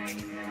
ค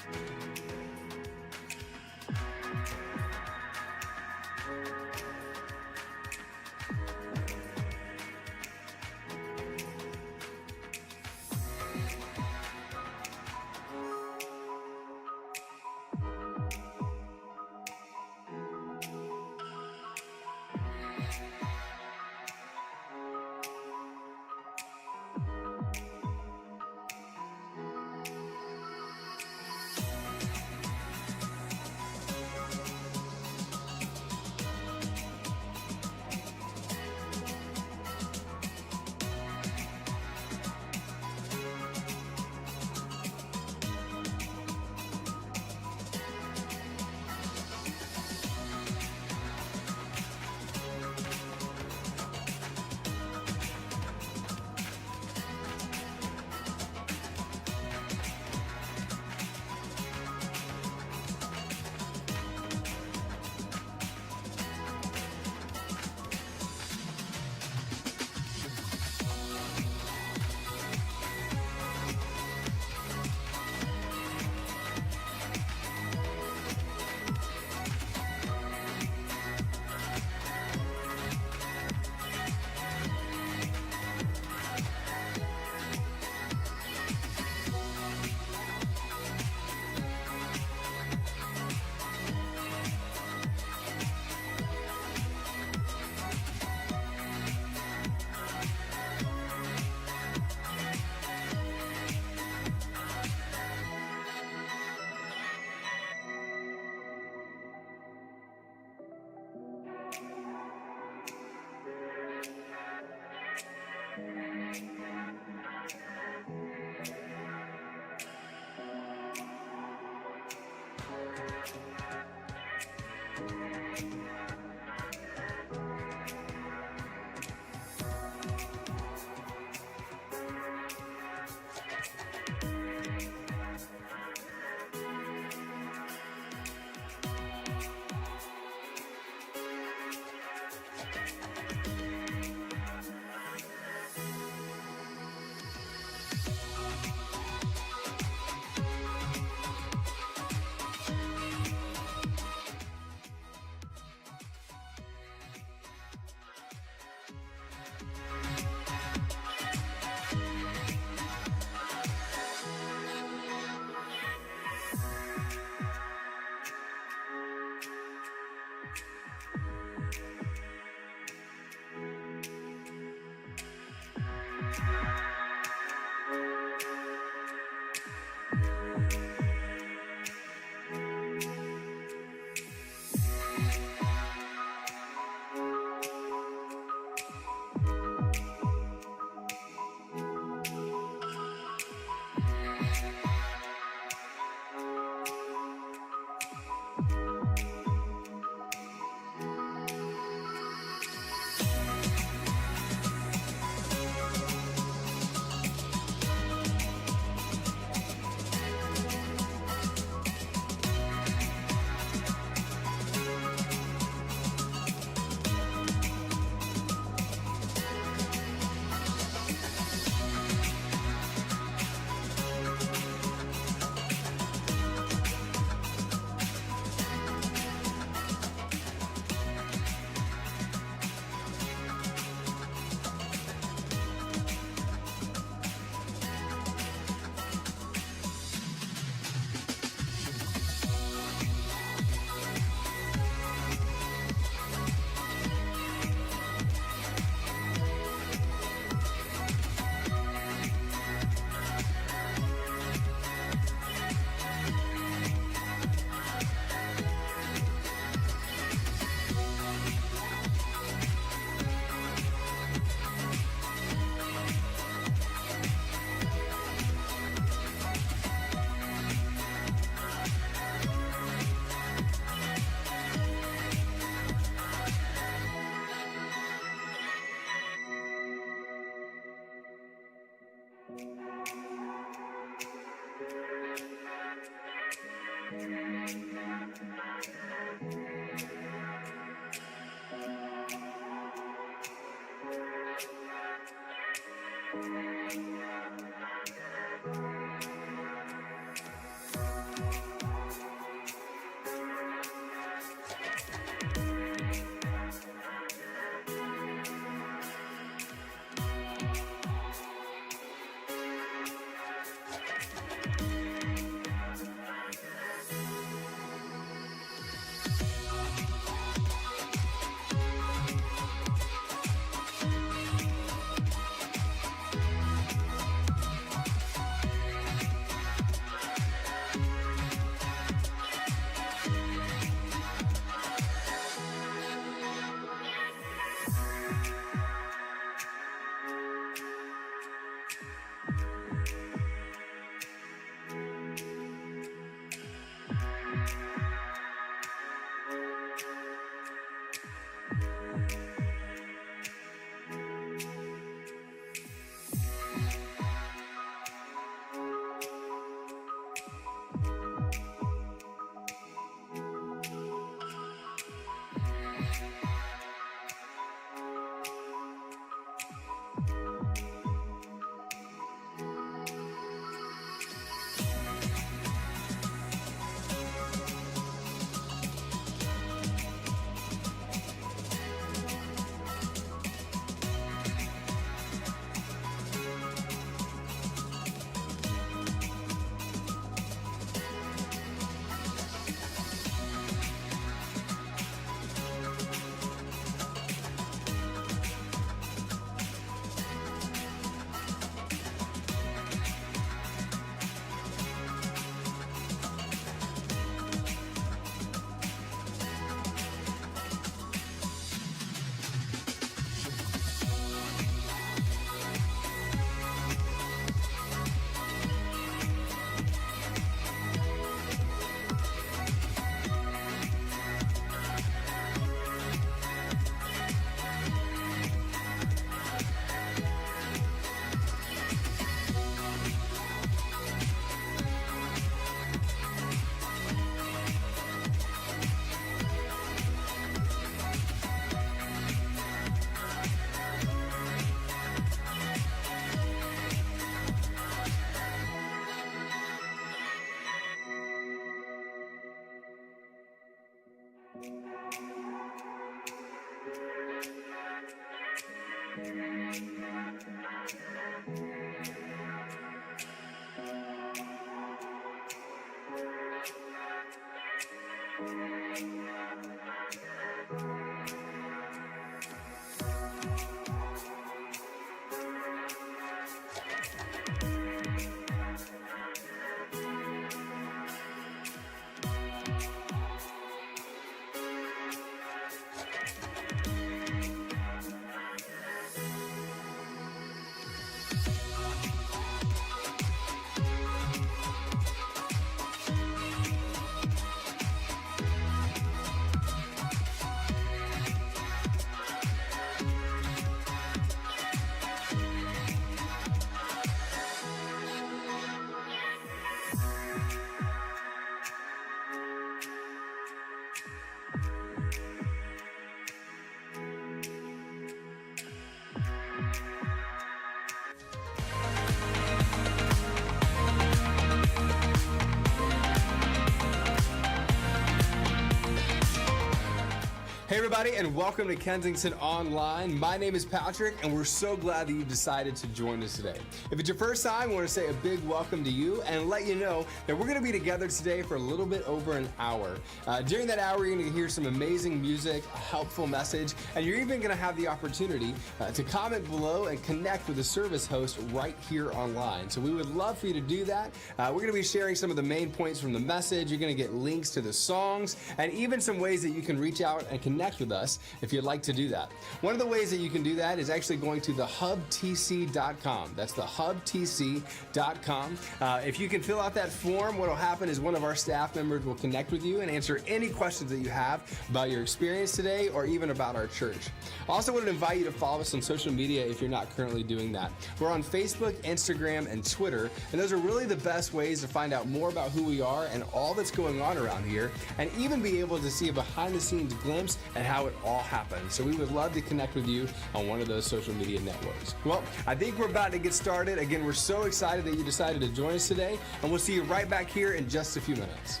Hey everybody, and welcome to Kensington Online. My name is Patrick, and we're so glad that you decided to join us today. If it's your first time, I want to say a big welcome to you and let you know that we're going to be together today for a little bit over an hour. During that hour, you're going to hear some amazing music, a helpful message, and you're even going to have the opportunity to comment below and connect with the service host right here online. So we would love for you to do that. We're going to be sharing some of the main points from the message. You're going to get links to the songs and even some ways that you can reach out and connect connect with us if you'd like to do that. One of the ways that you can do that is actually going to thehubtc.com. That's thehubtc.com. If you can fill out that form, what will happen is one of our staff members will connect with you and answer any questions that you have about your experience today or even about our church. I also want to invite you to follow us on social media if you're not currently doing that. We're on Facebook, Instagram, and Twitter, and those are really the best ways to find out more about who we are and all that's going on around here, and even be able to see a behind-the-scenes glimpse at how it all happened. So we would love to connect with you on one of those social media networks. Well, I think we're about to get started. Again, we're so excited that you decided to join us today, and we'll see you right back here in just a few minutes.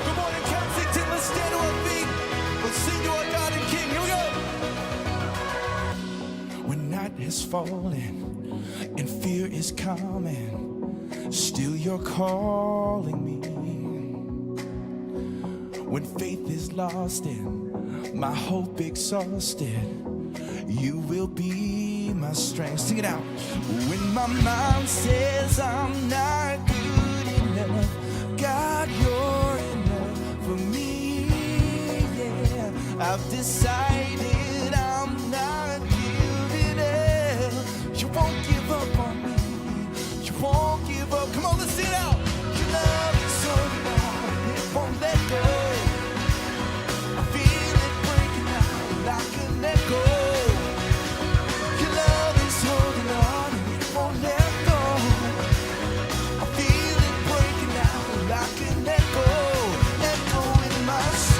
Good morning, Kensington. Let's stand to our feet. Let's sing to our God and King. Here we go. When night has fallen and fear is coming, still you're calling me. When faith is lost and my hope exhausted, you will be my strength. Sing it out. When my mind says I'm not good enough, God, you're enough for me. Yeah, I've decided I'm not giving up. You won't give up on me. You won't give up. Come on, let's sing it out. Your love is so long, it won't let go. I feel it breaking out like an echo. Your love is holding on and it won't let go. I feel it breaking out like an echo, echo in my soul.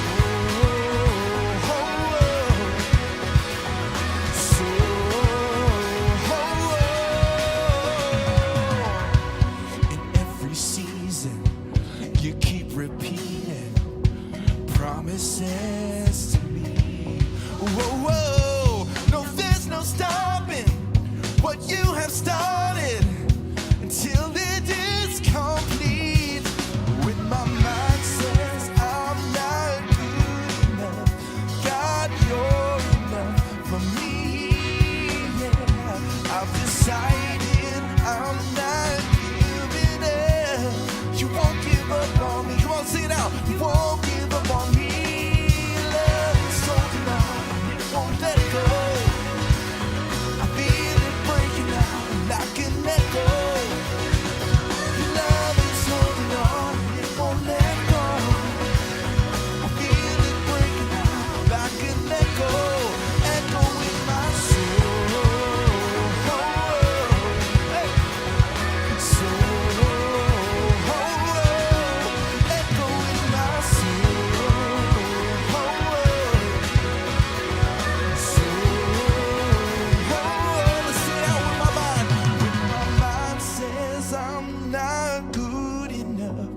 In every season, you keep repeating promises to me. Whoa, whoa, no, there's no stopping what you have started until it is complete. When my mind says I'm not good enough, God, you're enough for me. Yeah, I've decided I'm not giving up. You won't give up on me. Come on, sing it out. You won't give up on me. Love is holding on, it won't let go. I feel it breaking out like an echo. Your love is holding on, it won't let go. I feel it breaking out like an echo, echo in my soul. Hey. Soul. Echo in my let's sing it out with my mind. When my mind says I'm not good enough,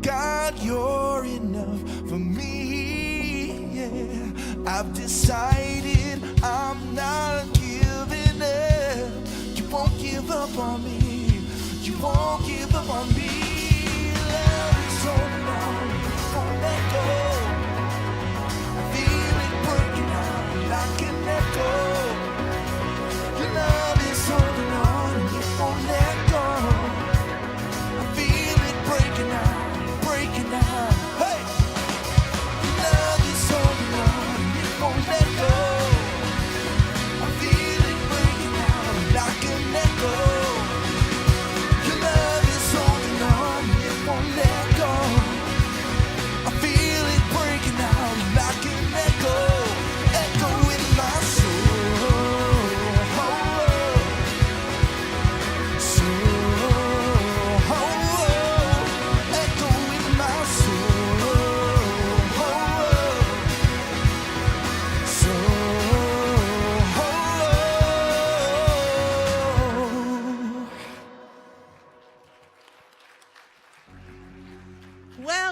God, you're enough for me. Yeah, I've decided I'm not giving up. You won't give up on me. You won't give up on me. Love is holding on, it won't let go. I feel it breaking out like an echo. Your love is holding on, it won't let go. I feel it breaking out, breaking out. Hey! Your love is holding on, it won't let go. I feel it breaking out like an echo. Your love is holding on.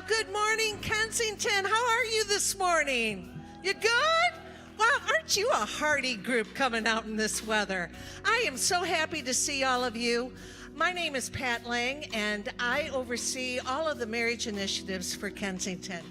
Good morning, Kensington. How are you this morning? You good? Wow, aren't you a hearty group coming out in this weather? I am so happy to see all of you. My name is Pat Lang, and I oversee all of the marriage initiatives for Kensington.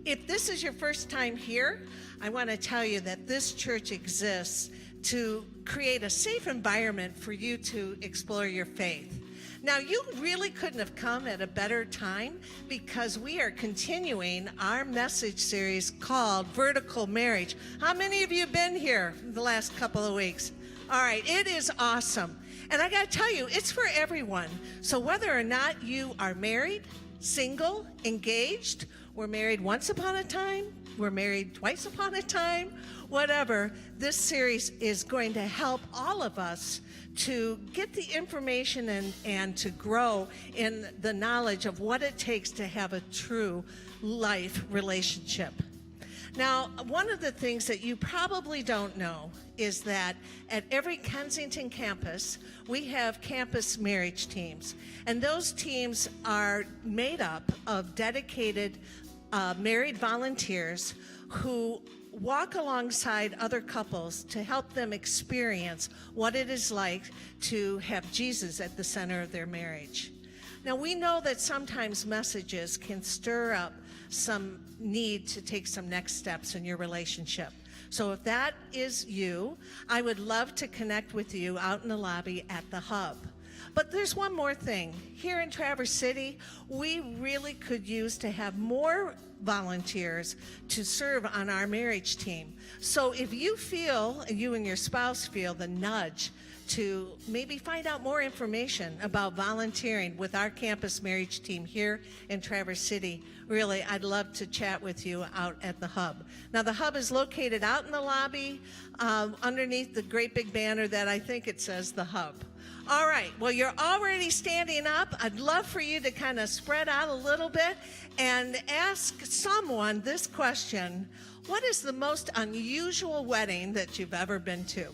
If this is your first time here, I want to tell you that this church exists to create a safe environment for you to explore your faith. Now, you really couldn't have come at a better time because we are continuing our message series called Vertical Marriage. How many of you have been here the last couple of weeks? All right, it is awesome. And I got to tell you, it's for everyone. So whether or not you are married, single, engaged, we're married once upon a time, we're married twice upon a time, whatever, this series is going to help all of us to get the information and to grow in the knowledge of what it takes to have a true life relationship. Now, one of the things that you probably don't know is that at every Kensington campus, we have campus marriage teams. And those teams are made up of dedicated married volunteers who walk alongside other couples to help them experience what it is like to have Jesus at the center of their marriage. Now, we know that sometimes messages can stir up some need to take some next steps in your relationship. So if that is you, I would love to connect with you out in the lobby at the Hub. But there's one more thing. Here in Traverse City, we really could use to have more volunteers to serve on our marriage team. So if you feel, you and your spouse feel the nudge to maybe find out more information about volunteering with our campus marriage team here in Traverse City, really, I'd love to chat with you out at the Hub. Now, the Hub is located out in the lobby underneath the great big banner that I think it says the Hub. All right, well, you're already standing up. I'd love for you to kind of spread out a little bit and ask someone this question: what is the most unusual wedding that you've ever been to?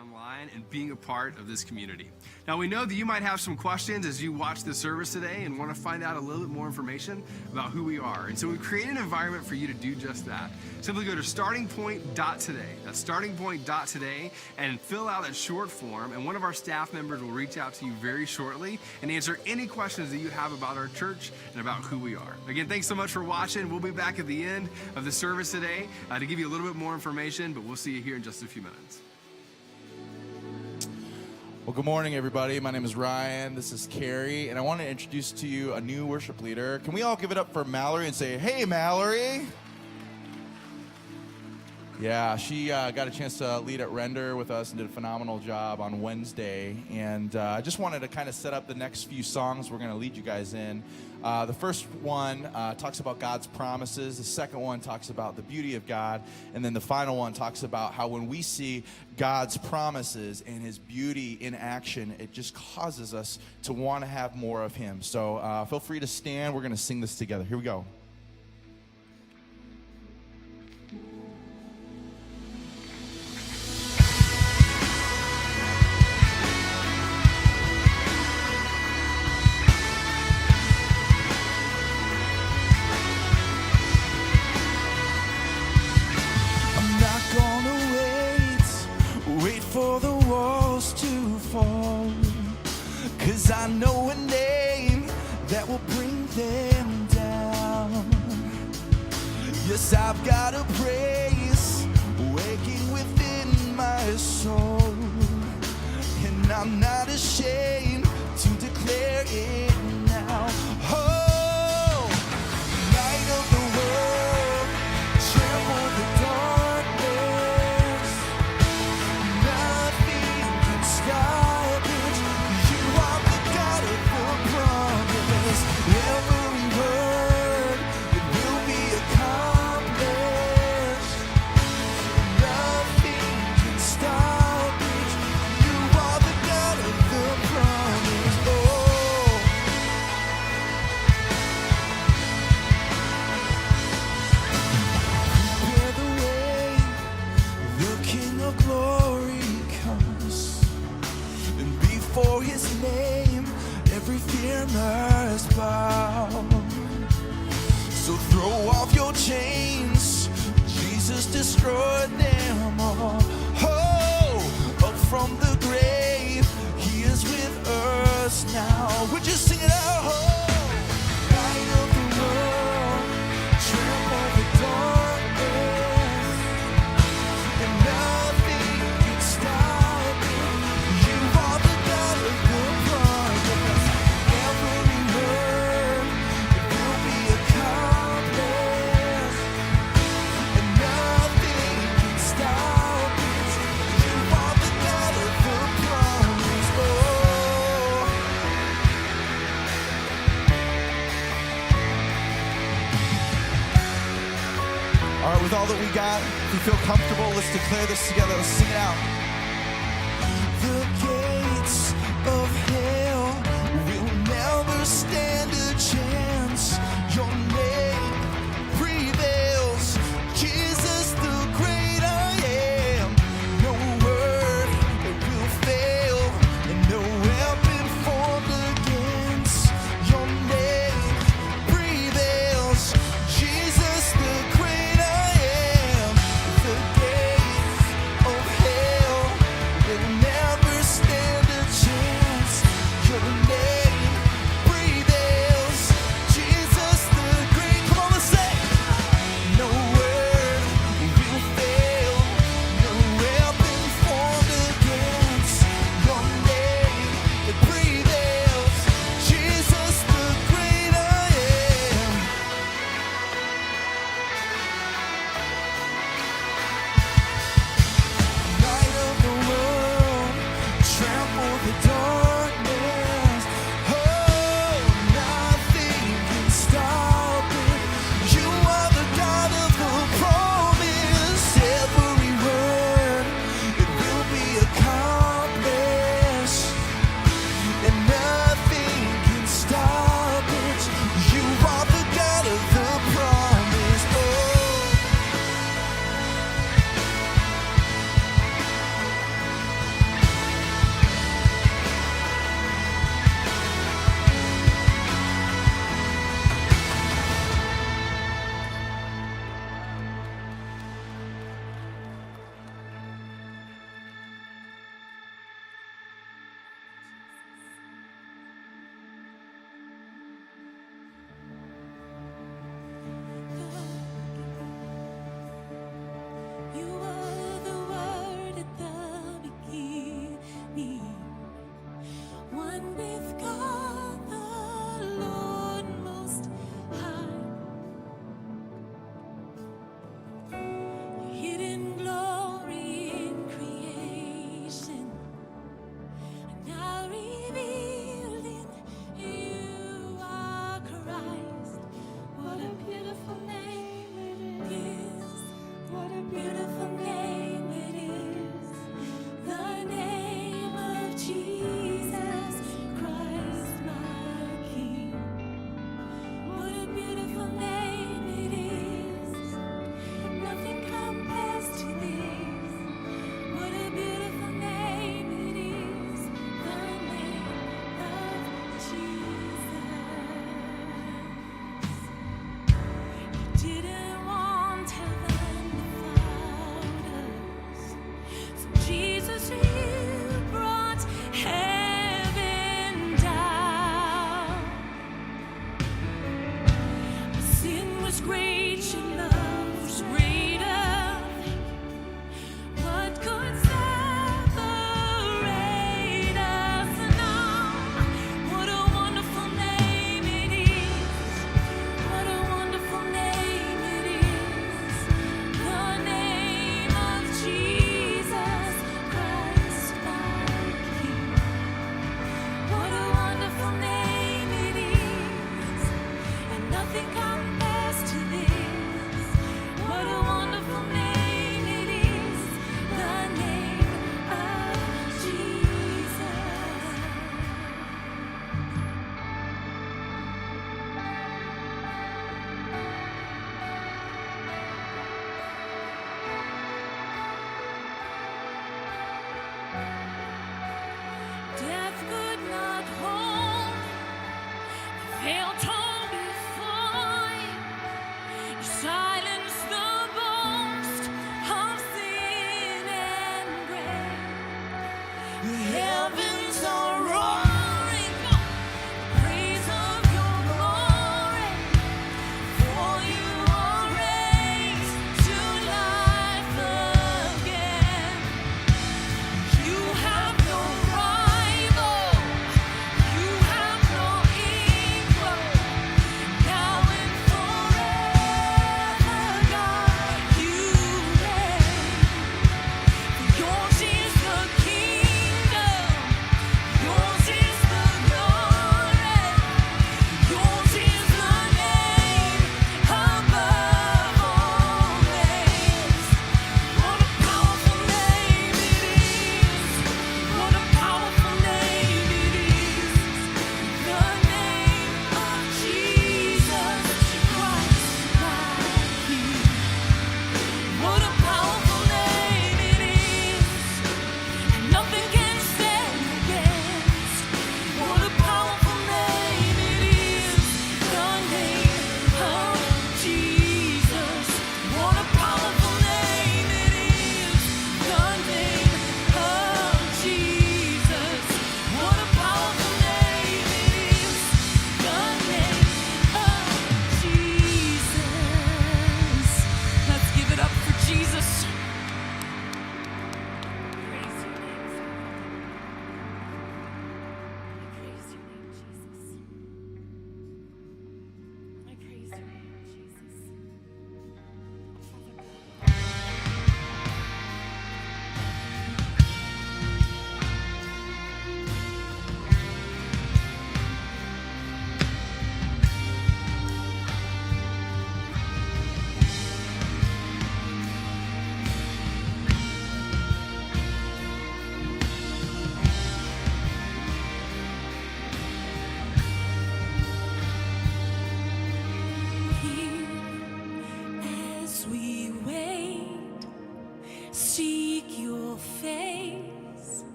Online and being a part of this community. Now, we know that you might have some questions as you watch the service today and want to find out a little bit more information about who we are. And so we've created an environment for you to do just that. Simply go to startingpoint.today. That's startingpoint.today and fill out that short form, and one of our staff members will reach out to you very shortly and answer any questions that you have about our church and about who we are. Again, thanks so much for watching. We'll be back at the end of the service today to give you a little bit more information, but we'll see you here in just a few minutes. Well, good morning, everybody. My name is Ryan. This is Carrie, and I want to introduce to you a new worship leader. Can we all give it up for Mallory and say, "Hey, Mallory"? Yeah, she got a chance to lead at Render with us and did a phenomenal job on Wednesday. And I just wanted to kind of set up the next few songs we're going to lead you guys in. The first one talks about God's promises. The second one talks about the beauty of God. And then the final one talks about how when we see God's promises and his beauty in action, it just causes us to want to have more of him. So feel free to stand. We're going to sing this together. Here we go. For the walls to fall, 'cause I know a name that will bring them down. Yes, I've got a praise waking within my soul, and I'm not ashamed to declare it now. Oh, light of the world, tremble the darkness. Nothing can stop it. You are the God of the promise. Every word, it will be accomplished. Nothing can stop it. You are the God of the promise. Oh, destroyed them all. Oh, up from the grave, he is with us now. Would you sing it out? Oh, light of the world, trample the darkness, and nothing can stop it. You are the God of the promise. Every word, it will be accomplished, and nothing can stop it. You are the God of the promise. Oh. All right, with all that we got, if you feel comfortable, let's declare this together. Let's sing it out. The gates of hell will never stand a chance. Your name prevails. Jesus, the great I am. No word will fail, and no weapon formed against your name prevails. Jesus, the great I am. The gates of hell will never stand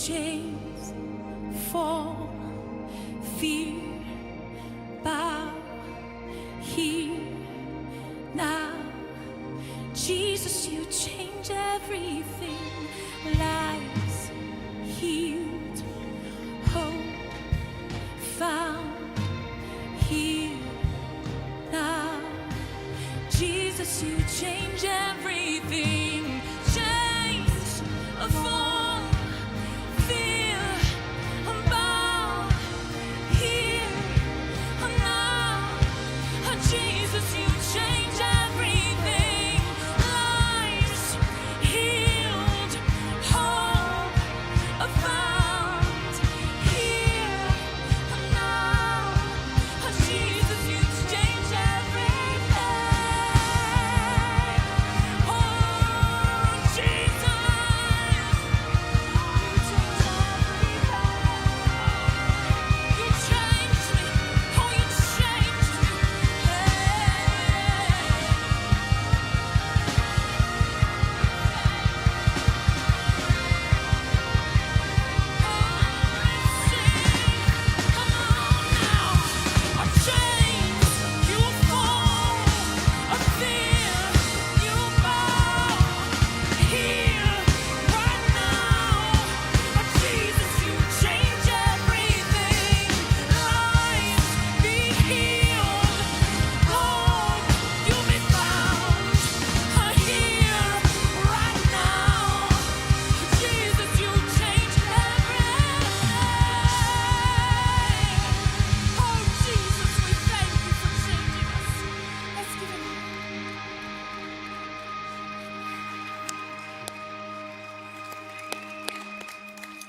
chains fall, fear bow here now. Jesus, you change everything. Lives healed, hope found here now. Jesus, you change everything. Chains fall, fear bow here now. Jesus, you change everything. Lives healed, hope found here now. Jesus, you change everything. Oh, Jesus, you change everything. You changed me. Oh, you changed me.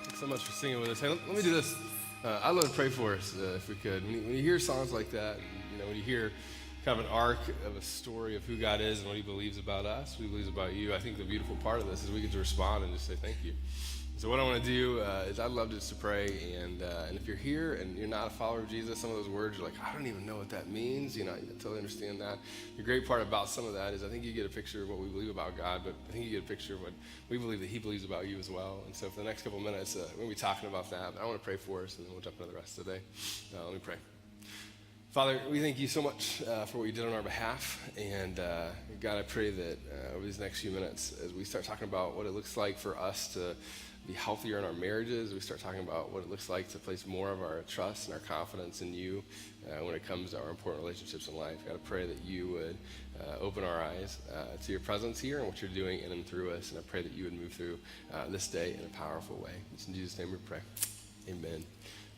Thanks so much for singing with us. Hey, let me do this. I'd love to pray for us if we could. When you hear songs like that, when you hear kind of an arc of a story of who God is and what he believes about us, what he believes about you, I think the beautiful part of this is we get to respond and just say thank you. So what I want to do is I'd love just to pray, and if you're here and you're not a follower of Jesus, some of those words you're like, I don't even know what that means. I totally understand that. The great part about some of that is I think you get a picture of what we believe about God, but I think you get a picture of what we believe that he believes about you as well. And so for the next couple of minutes, we're going to be talking about that. But I want to pray for us, and then we'll jump into the rest of the day. Let me pray. Father, we thank you so much for what you did on our behalf. And God, I pray that over these next few minutes, as we start talking about what it looks like for us to be healthier in our marriages, we start talking about what it looks like to place more of our trust and our confidence in you when it comes to our important relationships in life. God, I pray that you would open our eyes to your presence here and what you're doing in and through us. And I pray that you would move through this day in a powerful way. It's in Jesus' name we pray. Amen.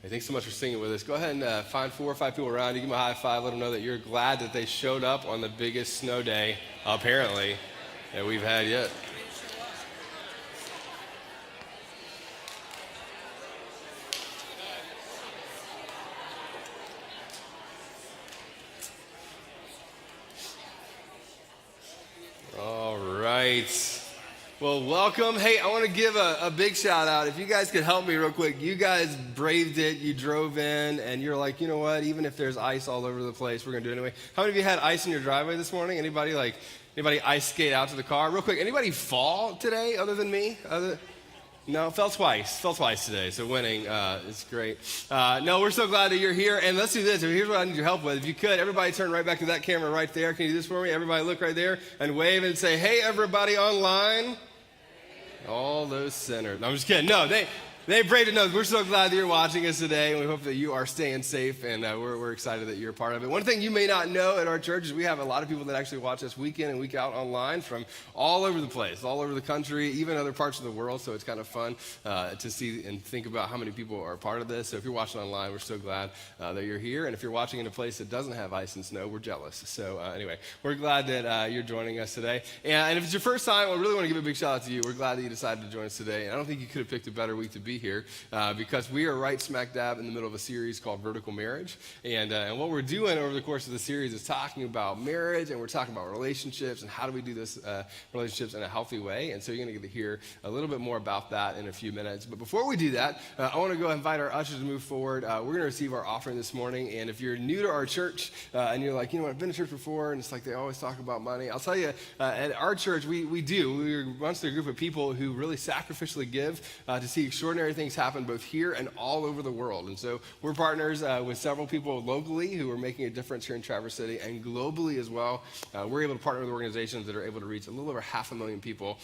Hey, thanks so much for singing with us. Go ahead and find 4 or 5 people around you. Give them a high five. Let them know that you're glad that they showed up on the biggest snow day, apparently, that we've had yet. All right. Well, welcome. Hey, I want to give a big shout out. If you guys could help me real quick. You guys braved it. You drove in, and you're like, you know what? Even if there's ice all over the place, we're going to do it anyway. How many of you had ice in your driveway this morning? Anybody ice skate out to the car? Real quick, anybody fall today other than me? No, fell twice today, so winning is great. No, we're so glad that you're here, and let's do this. Here's what I need your help with. If you could, everybody turn right back to that camera right there. Can you do this for me? Everybody look right there and wave and say, hey, everybody online. All those sinners. No, I'm just kidding. No, they braved it. No, we're so glad that you're watching us today, and we hope that you are staying safe, and we're excited that you're a part of it. One thing you may not know at our church is we have a lot of people that actually watch us week in and week out online from all over the place, all over the country, even other parts of the world, so it's kind of fun to see and think about how many people are a part of this. So if you're watching online, we're so glad that you're here, and if you're watching in a place that doesn't have ice and snow, we're jealous. So anyway, we're glad that you're joining us today, and if it's your first time, I really want to give a big shout out to you. We're glad that you decided to join us today, and I don't think you could have picked a better week to be here because we are right smack dab in the middle of a series called Vertical Marriage. And what we're doing over the course of the series is talking about marriage, and we're talking about relationships and how do we do this relationships in a healthy way. And so you're going to get to hear a little bit more about that in a few minutes. But before we do that, I want to go and invite our ushers to move forward. We're going to receive our offering this morning. And if you're new to our church and you're like, I've been to church before, and it's like they always talk about money. I'll tell you, at our church, we're once a group of people who really sacrificially give to see extraordinary extraordinary things happen both here and all over the world. And so we're partners with several people locally who are making a difference here in Traverse City and globally as well. We're able to partner with organizations that are able to reach a little over 500,000 people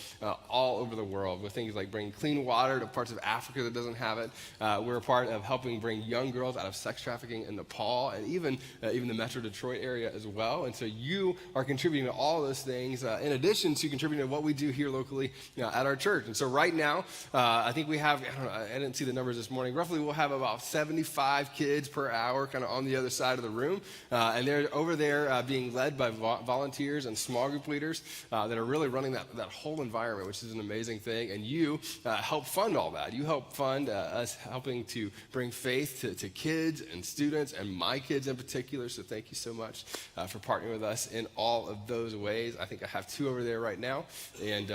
all over the world with things like bringing clean water to parts of Africa that doesn't have it. We're a part of helping bring young girls out of sex trafficking in Nepal and even the Metro Detroit area as well. And so you are contributing to all those things in addition to contributing to what we do here locally at our church. And so right now, I think we have, I didn't see the numbers this morning, roughly we'll have about 75 kids per hour kind of on the other side of the room. And they're over there being led by volunteers and small group leaders that are really running that whole environment, which is an amazing thing. And you help fund all that. You help fund us helping to bring faith to kids and students and my kids in particular. So thank you so much for partnering with us in all of those ways. I think I have 2 over there right now. And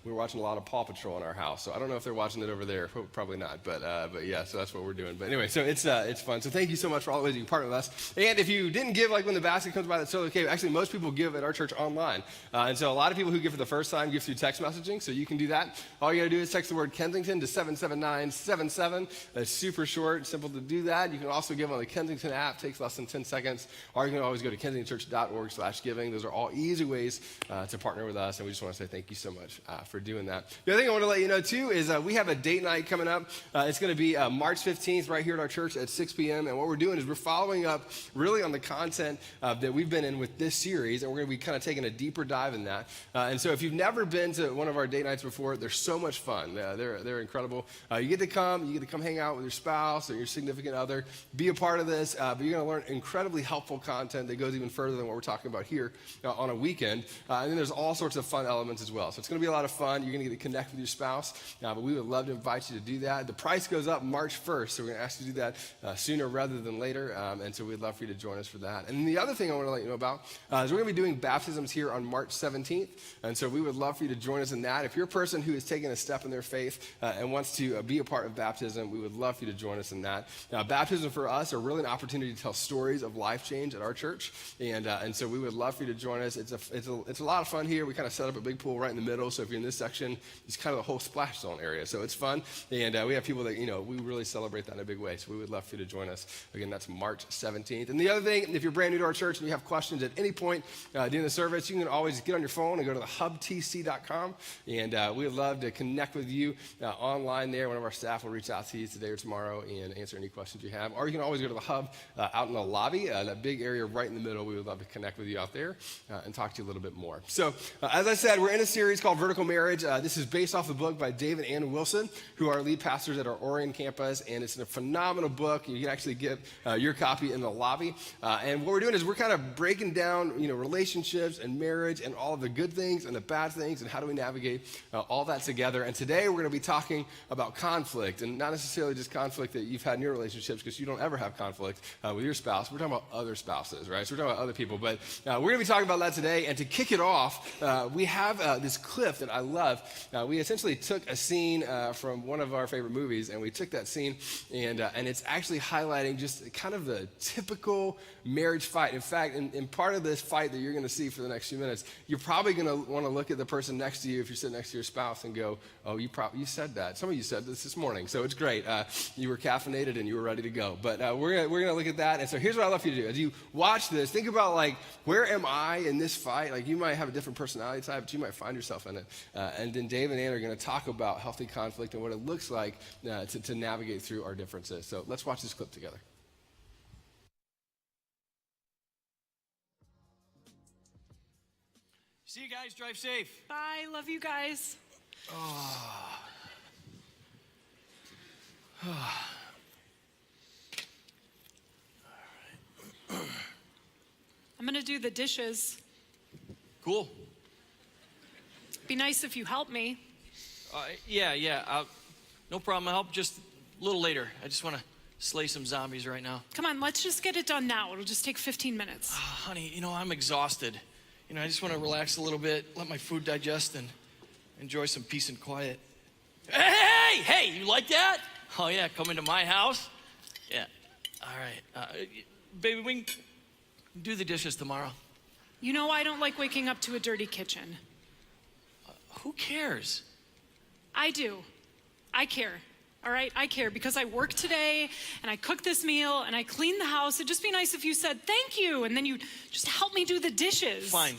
we're watching a lot of Paw Patrol in our house. So I don't know if they're watching it over there. Probably not. But yeah, so that's what we're doing. But anyway, so it's fun. So thank you so much for all the ways you can partner with us. And if you didn't give, like when the basket comes by, that's totally okay. Actually, most people give at our church online. And so a lot of people who give for the first time give through text messaging. So you can do that. All you got to do is text the word Kensington to 77977. It's super short, simple to do that. You can also give on the Kensington app. Takes less than 10 seconds. Or you can always go to kensingtonchurch.org/giving. Those are all easy ways to partner with us. And we just want to say thank you so much for doing that. The other thing I want to let you know, too, is we have a date night coming up. It's going to be March 15th right here at our church at 6 p.m. And what we're doing is we're following up really on the content that we've been in with this series. And we're going to be kind of taking a deeper dive in that. And so if you've never been to one of our date nights before, they're so much fun. They're incredible. You get to come hang out with your spouse or your significant other, be a part of this, but you're going to learn incredibly helpful content that goes even further than what we're talking about here on a weekend. And then there's all sorts of fun elements as well. So it's going to be a lot of fun. You're going to get to connect with your spouse, but we would love to invite you to do that. The price goes up March 1st, so we're going to ask you to do that sooner rather than later, and so we'd love for you to join us for that. And the other thing I want to let you know about is we're going to be doing baptisms here on March 17th, and so we would love for you to join us in that. If you're a person who is taking a step in their faith and wants to be a part of baptism, we would love for you to join us in that. Now, baptism for us are really an opportunity to tell stories of life change at our church, and so we would love for you to join us. It's a lot of fun here. We kind of set up a big pool right in the middle, so if you're in this section, it's kind of the whole splash zone area, so it's fun, and we have people that, we really celebrate that in a big way, so we would love for you to join us. Again, that's March 17th. And the other thing, if you're brand new to our church and you have questions at any point during the service, you can always get on your phone and go to thehubtc.com, and we would love to connect with you online there. One of our staff will reach out to you today or tomorrow and answer any questions you have. Or you can always go to the hub out in the lobby, that big area right in the middle. We would love to connect with you out there and talk to you a little bit more. So, as I said, we're in a series called Vertical Marriage. This is based off the book by David and Ann Wilson, who are lead pastors at our Orion campus, and it's a phenomenal book. You can actually get your copy in the lobby. And what we're doing is we're kind of breaking down, relationships and marriage and all of the good things and the bad things and how do we navigate all that together. And today we're going to be talking about conflict, and not necessarily just conflict that you've had in your relationships, because you don't ever have conflict with your spouse. We're talking about other spouses, right? So we're talking about other people. But we're going to be talking about that today. And to kick it off, we have this clip that I love. We essentially took a scene from one of our favorite movies, and we took that scene, and it's actually highlighting just kind of the typical marriage fight. In fact, in part of this fight that you're going to see for the next few minutes, you're probably going to want to look at the person next to you if you're sitting next to your spouse and go, oh, you said that. Some of you said this morning, so it's great. You were caffeinated and you were ready to go. But we're going to look at that. And so here's what I'd love for you to do. As you watch this, think about, where am I in this fight? You might have a different personality type, but you might find yourself in it. And then Dave and Ann are going to talk about healthy conflict and what it looks like to navigate through our differences. So let's watch this clip together. See you guys. Drive safe. Bye. Love you guys. I'm going to do the dishes. Cool. Be nice if you help me. Yeah. No problem. I'll help just a little later. I just want to slay some zombies right now. Come on, let's just get it done now. It'll just take 15 minutes. Honey, I'm exhausted. I just want to relax a little bit, let my food digest, and enjoy some peace and quiet. Hey, you like that? Oh, yeah, come into my house? Yeah. All right. Baby, we can do the dishes tomorrow. I don't like waking up to a dirty kitchen. Who cares? I do. I care. all right? I care because I work today and I cook this meal and I clean the house. It'd just be nice if you said thank you and then you'd just help me do the dishes. Fine.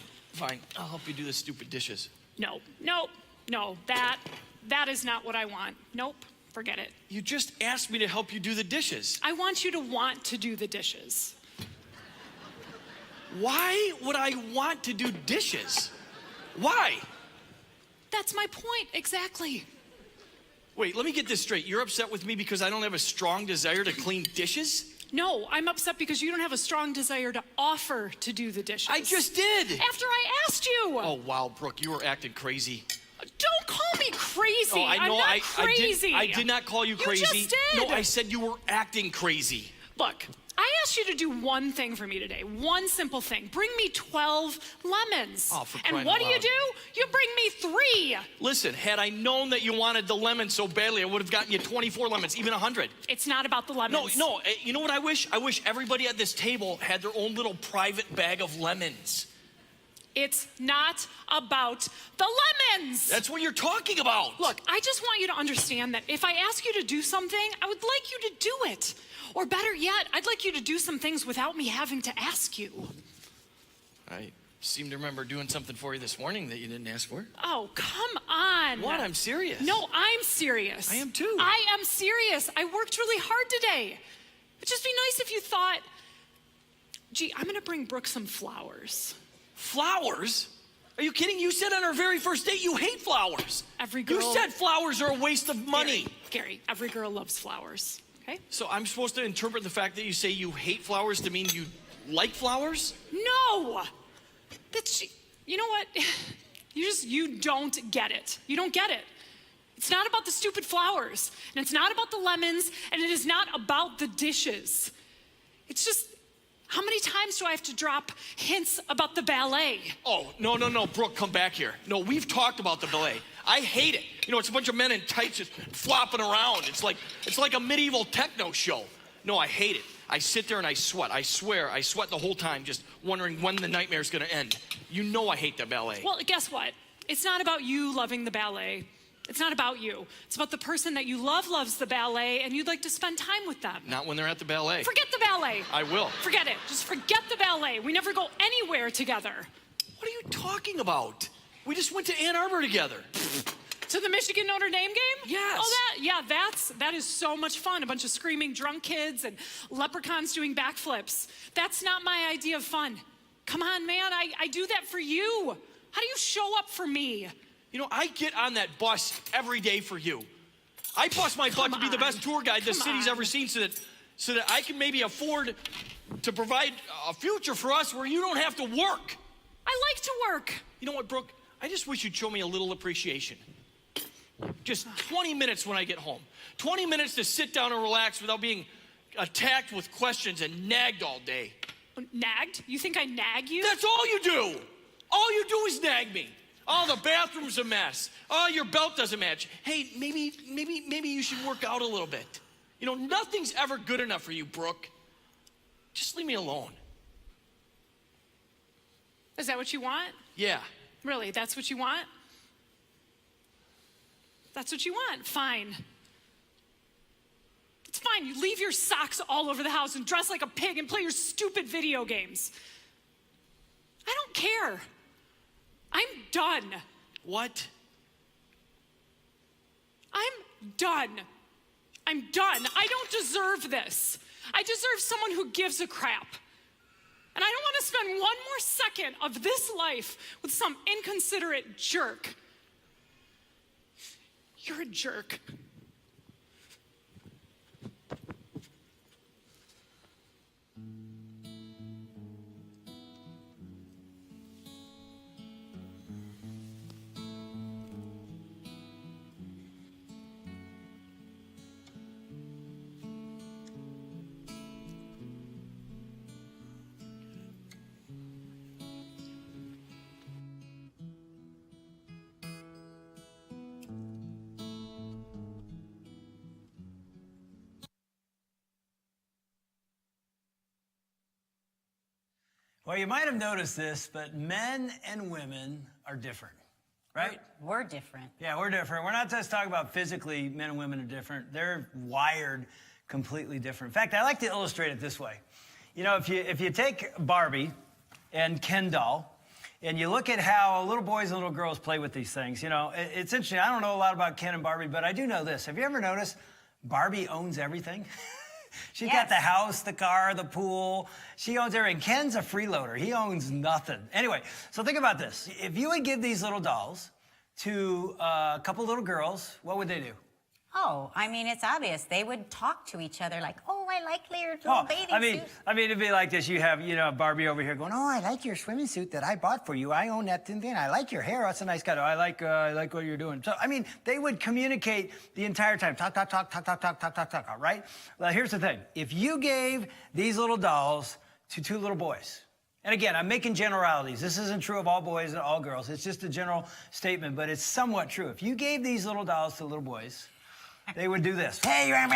I'll help you do the stupid dishes. No, that is not what I want. Nope, forget it. You just asked me to help you do the dishes. I want you to want to do the dishes. Why would I want to do dishes? Why? That's my point, exactly. Wait, let me get this straight. You're upset with me because I don't have a strong desire to clean dishes? No, I'm upset because you don't have a strong desire to offer to do the dishes. I just did. After I asked you. Oh, wow, Brooke, you were acting crazy. Don't call me crazy. Oh, I know. I'm not crazy. I did not call you crazy. You just did. No, I said you were acting crazy. Look, I asked you to do one thing for me today. One simple thing. Bring me 12 lemons. Oh, for and crying what out loud. do? You bring me 3. Listen, had I known that you wanted the lemons so badly, I would have gotten you 24 lemons, even 100. It's not about the lemons. No, you know what I wish? I wish everybody at this table had their own little private bag of lemons. It's not about the lemons. That's what you're talking about. Look, I just want you to understand that if I ask you to do something, I would like you to do it. Or better yet, I'd like you to do some things without me having to ask you. I seem to remember doing something for you this morning that you didn't ask for. Oh, come on. What? I'm serious. No, I'm serious. I am too. I am serious. I worked really hard today. It'd just be nice if you thought, gee, I'm gonna bring Brooke some flowers. Flowers? Are you kidding? You said on our very first date you hate flowers. Every girl. You said flowers are a waste of money. Gary, every girl loves flowers, okay? So I'm supposed to interpret the fact that you say you hate flowers to mean you like flowers? No! You know what? You don't get it. You don't get it. It's not about the stupid flowers, and it's not about the lemons, and it is not about the dishes. It's just, how many times do I have to drop hints about the ballet? Oh, no, Brooke, come back here. No, we've talked about the ballet. I hate it. You know, it's a bunch of men in tights just flopping around. It's like a medieval techno show. No, I hate it. I sit there and I sweat. I swear, I sweat the whole time just wondering when the nightmare's gonna end. You know I hate the ballet. Well, guess what? It's not about you loving the ballet. It's not about you. It's about the person that you love loves the ballet and you'd like to spend time with them. Not when they're at the ballet. Forget the ballet. I will. Forget it. Just forget the ballet. We never go anywhere together. What are you talking about? We just went to Ann Arbor together. To the Michigan Notre Dame game? Yes. Oh, that is so much fun. A bunch of screaming drunk kids and leprechauns doing backflips. That's not my idea of fun. Come on, man. I do that for you. How do you show up for me? You know, I get on that bus every day for you. I bust my butt to be the best tour guide the city's ever seen so that I can maybe afford to provide a future for us where you don't have to work. I like to work. You know what, Brooke? I just wish you'd show me a little appreciation. Just 20 minutes when I get home. 20 minutes to sit down and relax without being attacked with questions and nagged all day. Nagged? You think I nag you? That's all you do. All you do is nag me. Oh, the bathroom's a mess. Oh, your belt doesn't match. Hey, maybe you should work out a little bit. You know, nothing's ever good enough for you, Brooke. Just leave me alone. Is that what you want? Yeah. Really, that's what you want? That's what you want? Fine. It's fine. You leave your socks all over the house and dress like a pig and play your stupid video games. I don't care. I'm done. What? I'm done. I'm done. I don't deserve this. I deserve someone who gives a crap. And I don't want to spend one more second of this life with some inconsiderate jerk. You're a jerk. Well, you might have noticed this, but men and women are different, right? We're different. Yeah, we're different. We're not just talking about physically, men and women are different. They're wired completely different. In fact, I like to illustrate it this way. You know, if you take Barbie and Ken doll, and you look at how little boys and little girls play with these things, you know, it's interesting. I don't know a lot about Ken and Barbie, but I do know this. Have you ever noticed Barbie owns everything? She's got the house, the car, the pool. She owns everything. Ken's a freeloader. He owns nothing. Anyway, so think about this. If you would give these little dolls to a couple little girls, what would they do? Oh, I mean, it's obvious. They would talk to each other like, oh, I like your little bathing suit. I mean, it'd be like this. You have, you know, Barbie over here going, oh, I like your swimming suit that I bought for you. I own that thing. I like your hair. That's a nice cut. I like what you're doing. So, I mean, they would communicate the entire time. Talk, all right? Well, here's the thing. If you gave these little dolls to two little boys, and again, I'm making generalities. This isn't true of all boys and all girls. It's just a general statement, but it's somewhat true. If you gave these little dolls to little boys, they would do this. Hey, I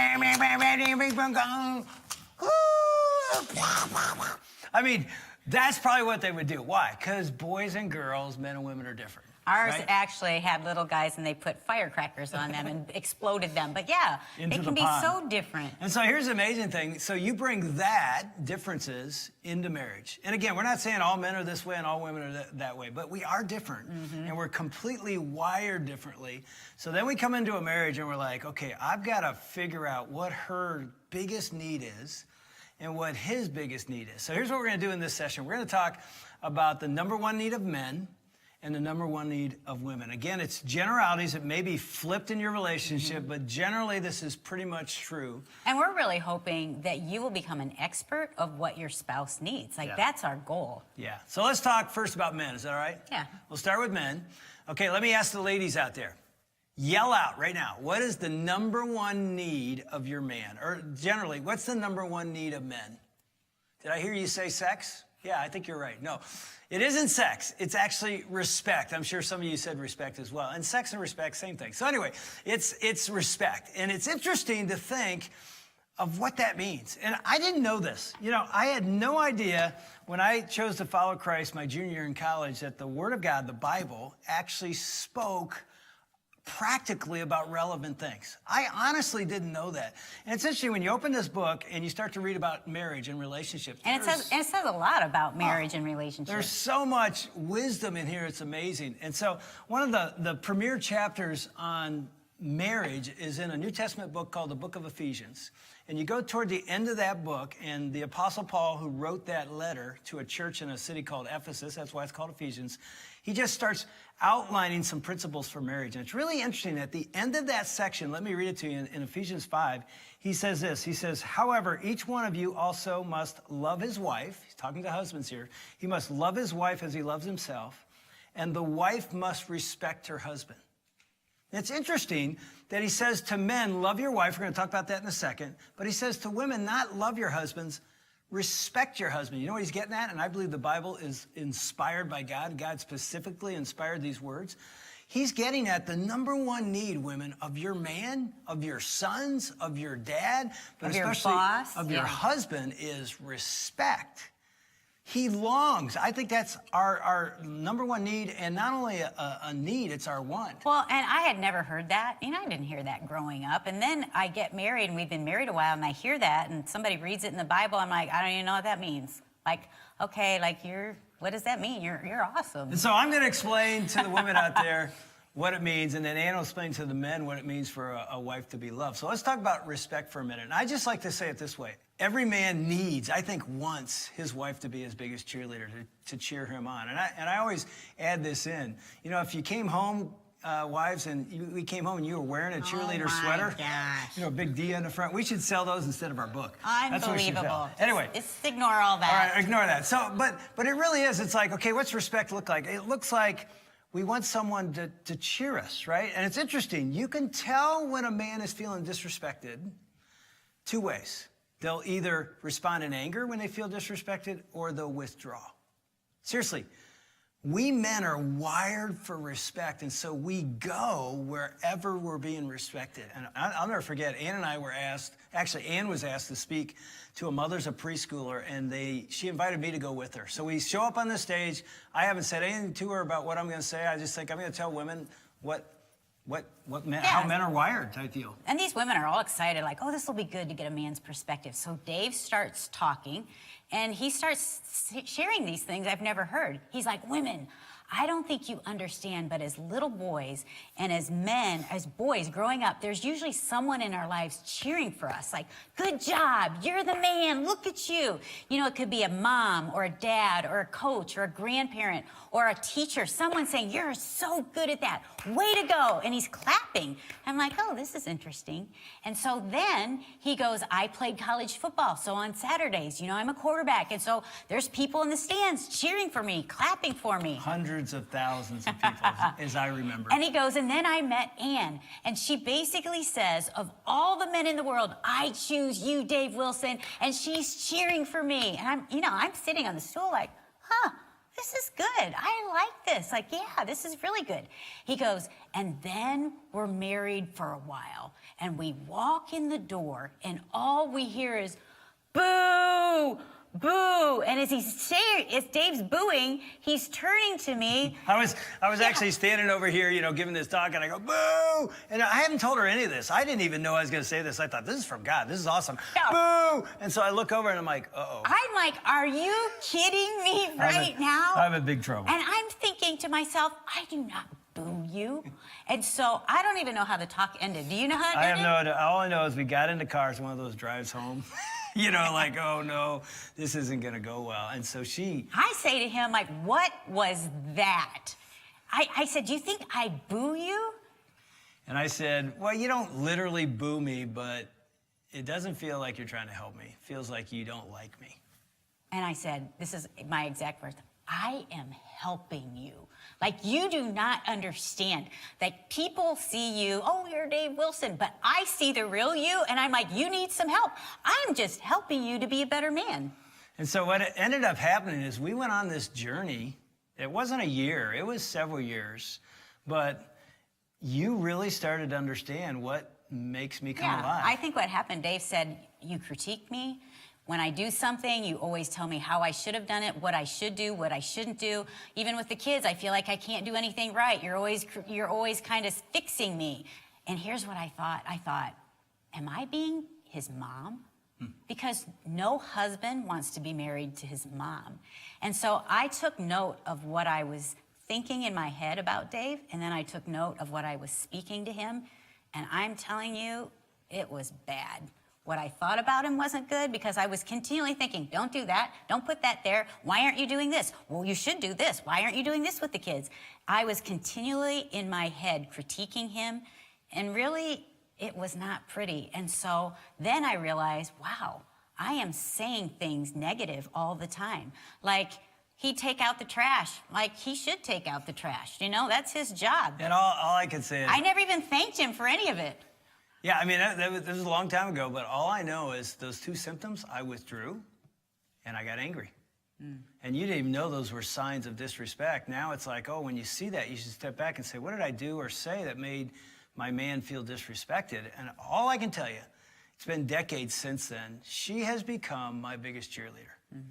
mean, that's probably what they would do. Why? Because boys and girls, men and women are different. Ours right? actually had little guys and they put firecrackers on them and exploded them. But yeah, Into they can be pond. so different. And so here's the amazing thing. So you bring that differences into marriage. And again, we're not saying all men are this way and all women are that way, but we are different. And we're completely wired differently. So then we come into a marriage and we're like, okay, I've got to figure out what her biggest need is and what his biggest need is. So here's what we're going to do in this session. We're going to talk about the number one need of men and the number one need of women. Again, it's generalities. It may be flipped in your relationship, but generally this is pretty much true. And we're really hoping that you will become an expert of what your spouse needs. Like, that's our goal. Yeah. So let's talk first about men. Is that all right? Yeah. We'll start with men. Okay, let me ask the ladies out there. Yell out right now. What is the number one need of your man? Or generally, what's the number one need of men? Did I hear you say sex? Yeah, I think you're right. No, it isn't sex. It's actually respect. I'm sure some of you said respect as well. And sex and respect, same thing. So anyway, it's respect. And it's interesting to think of what that means. And I didn't know this. You know, I had no idea when I chose to follow Christ my junior year in college that the Word of God, the Bible, actually spoke practically about relevant things. I honestly didn't know that. And it's interesting when you open this book and you start to read about marriage and relationships. And it says a lot about marriage and relationships. There's so much wisdom in here, it's amazing. And so one of the premier chapters on marriage is in a New Testament book called the Book of Ephesians. And you go toward the end of that book, and the Apostle Paul, who wrote that letter to a church in a city called Ephesus, that's why it's called Ephesians, he just starts outlining some principles for marriage. And it's really interesting. At the end of that section, let me read it to you in Ephesians 5, he says this. He says, however, each one of you also must love his wife. He's talking to husbands here. He must love his wife as he loves himself, and the wife must respect her husband. It's interesting that he says to men, love your wife. We're going to talk about that in a second. But he says to women, not love your husbands, respect your husband. You know what he's getting at? And I believe the Bible is inspired by God. God specifically inspired these words. He's getting at the number one need, women, of your man, of your sons, of your dad, but of your especially boss, of your husband is respect. He longs. I think that's our number one need, and not only a need, it's our want. Well, and I had never heard that. You know, I didn't hear that growing up. And then I get married, and we've been married a while, and I hear that, and somebody reads it in the Bible. I'm like, I don't even know what that means. Like, okay, like what does that mean? You're awesome. And so I'm going to explain to the women out there what it means, and then Ann will explain to the men what it means for a wife to be loved. So let's talk about respect for a minute. And I just like to say it this way. Every man needs, I think, wants his wife to be his biggest cheerleader, to cheer him on. And I always add this in. You know, if you came home, wives, and we came home and you were wearing a cheerleader sweater, gosh. you know, a big D on the front, we should sell those instead of our book. Unbelievable. That's what we should sell. Anyway. Just ignore all that. All right, ignore that. So, but it really is. It's like, okay, what's respect look like? It looks like we want someone to cheer us, right? And it's interesting. You can tell when a man is feeling disrespected two ways. They'll either respond in anger when they feel disrespected, or they'll withdraw. Seriously, we men are wired for respect, and so we go wherever we're being respected. And I'll never forget, Ann and I were asked, actually Ann was asked to speak to a mother's a preschooler, and she invited me to go with her. So we show up on the stage. I haven't said anything to her about what I'm gonna say. I just think I'm gonna tell women how men are wired, type deal. And these women are all excited, like, oh, this will be good to get a man's perspective. So Dave starts talking, and he starts sharing these things I've never heard. He's like, women, I don't think you understand, but as little boys and as men, as boys growing up, there's usually someone in our lives cheering for us, like, good job, you're the man, look at you. You know, it could be a mom or a dad or a coach or a grandparent or a teacher, someone saying, you're so good at that, way to go, and he's clapping. I'm like, oh, this is interesting. And so then he goes, I played college football, so on Saturdays, you know, I'm a quarterback, and so there's people in the stands cheering for me, clapping for me. Hundreds of thousands of people, as I remember. And he goes, and then I met Ann, and she basically says, of all the men in the world, I choose you, Dave Wilson, and she's cheering for me. And I'm sitting on the stool like, huh, this is good. I like this. Like, yeah, this is really good. He goes, and then we're married for a while, and we walk in the door, and all we hear is, boo! Boo! And as Dave's booing, he's turning to me. I was actually standing over here, you know, giving this talk, and I go, boo! And I haven't told her any of this. I didn't even know I was going to say this. I thought, this is from God. This is awesome. No. Boo! And so I look over, and I'm like, uh-oh. I'm like, are you kidding me right now? I'm in big trouble. And I'm thinking to myself, I do not boo you. And so I don't even know how the talk ended. Do you know how it ended? I have no idea. All I know is we got in the car. It's one of those drives home. You know, like, oh, no, this isn't going to go well. And so I say to him, like, what was that? I said, do you think I boo you? And I said, well, you don't literally boo me, but it doesn't feel like you're trying to help me. It feels like you don't like me. And I said, this is my exact words, I am helping you. Like, you do not understand that people see you, oh, you're Dave Wilson, but I see the real you, and I'm like, you need some help. I'm just helping you to be a better man. And so what ended up happening is we went on this journey. It wasn't a year, it was several years, but you really started to understand what makes me come alive. I think what happened, Dave said, you critique me. When I do something, you always tell me how I should have done it, what I should do, what I shouldn't do. Even with the kids, I feel like I can't do anything right. You're always kind of fixing me. And here's what I thought. I thought, am I being his mom? Because no husband wants to be married to his mom. And so I took note of what I was thinking in my head about Dave, and then I took note of what I was speaking to him. And I'm telling you, it was bad. What I thought about him wasn't good because I was continually thinking, don't do that, don't put that there, why aren't you doing this? Well, you should do this, why aren't you doing this with the kids? I was continually in my head critiquing him, and really, it was not pretty. And so then I realized, wow, I am saying things negative all the time. Like, he'd take out the trash, like he should take out the trash, you know, that's his job. And all I could say is... I never even thanked him for any of it. Yeah, I mean, this was a long time ago, but all I know is those two symptoms, I withdrew and I got angry. And you didn't even know those were signs of disrespect. Now it's like, oh, when you see that, you should step back and say, what did I do or say that made my man feel disrespected? And all I can tell you, it's been decades since then, she has become my biggest cheerleader.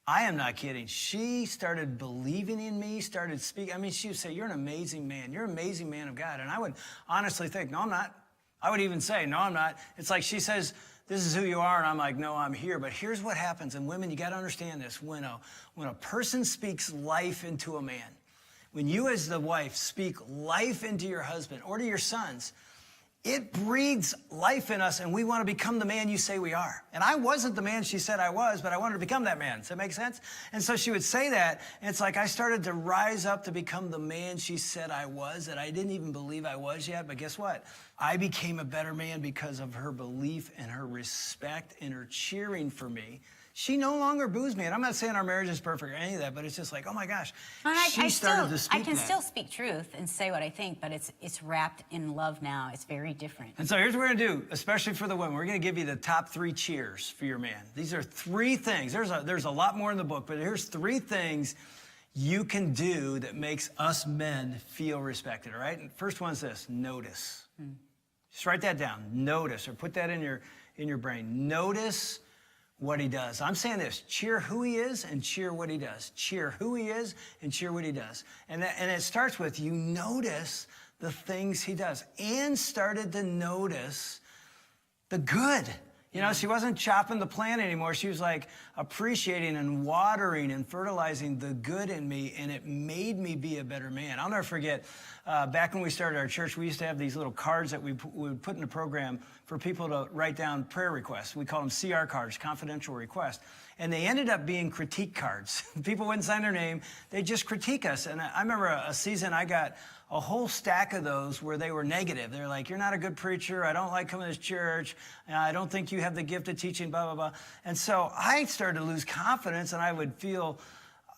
I am not kidding. She started believing in me, started speaking. I mean, she would say, you're an amazing man. You're an amazing man of God. And I would honestly think, no, I'm not. I would even say, no, I'm not. It's like she says, this is who you are, and I'm like, no, I'm here. But here's what happens, and women, you got to understand this. When a person speaks life into a man, when you as the wife speak life into your husband or to your sons, it breathes life in us, and we want to become the man you say we are. And I wasn't the man she said I was, but I wanted to become that man. Does that make sense? And so she would say that, and it's like I started to rise up to become the man she said I was, that I didn't even believe I was yet. But guess what? I became a better man because of her belief and her respect and her cheering for me. She no longer boos me. And I'm not saying our marriage is perfect or any of that, but it's just like, oh my gosh, she started to speak I can that. still speak truth and say what I think, but it's wrapped in love now. It's very different. And so here's what we're gonna do, especially for the women. We're gonna give you the top 3 cheers for your man. These are 3 things. There's a lot more in the book, but here's 3 things you can do that makes us men feel respected, all right? And first one's this, notice. Just write that down, notice, or put that in your brain. Notice what he does. I'm saying this, cheer who he is and cheer what he does. Cheer who he is and cheer what he does. And it starts with you notice the things he does. Anne started to notice the good. You know, she wasn't chopping the plant anymore. She was like appreciating and watering and fertilizing the good in me, and it made me be a better man. I'll never forget, back when we started our church, we used to have these little cards that we would put in the program for people to write down prayer requests. We call them CR cards, confidential requests. And they ended up being critique cards. People wouldn't sign their name. They'd just critique us. And I remember a season I got a whole stack of those where they were negative. They're like, you're not a good preacher. I don't like coming to this church. I don't think you have the gift of teaching, blah, blah, blah. And so I started to lose confidence, and I would feel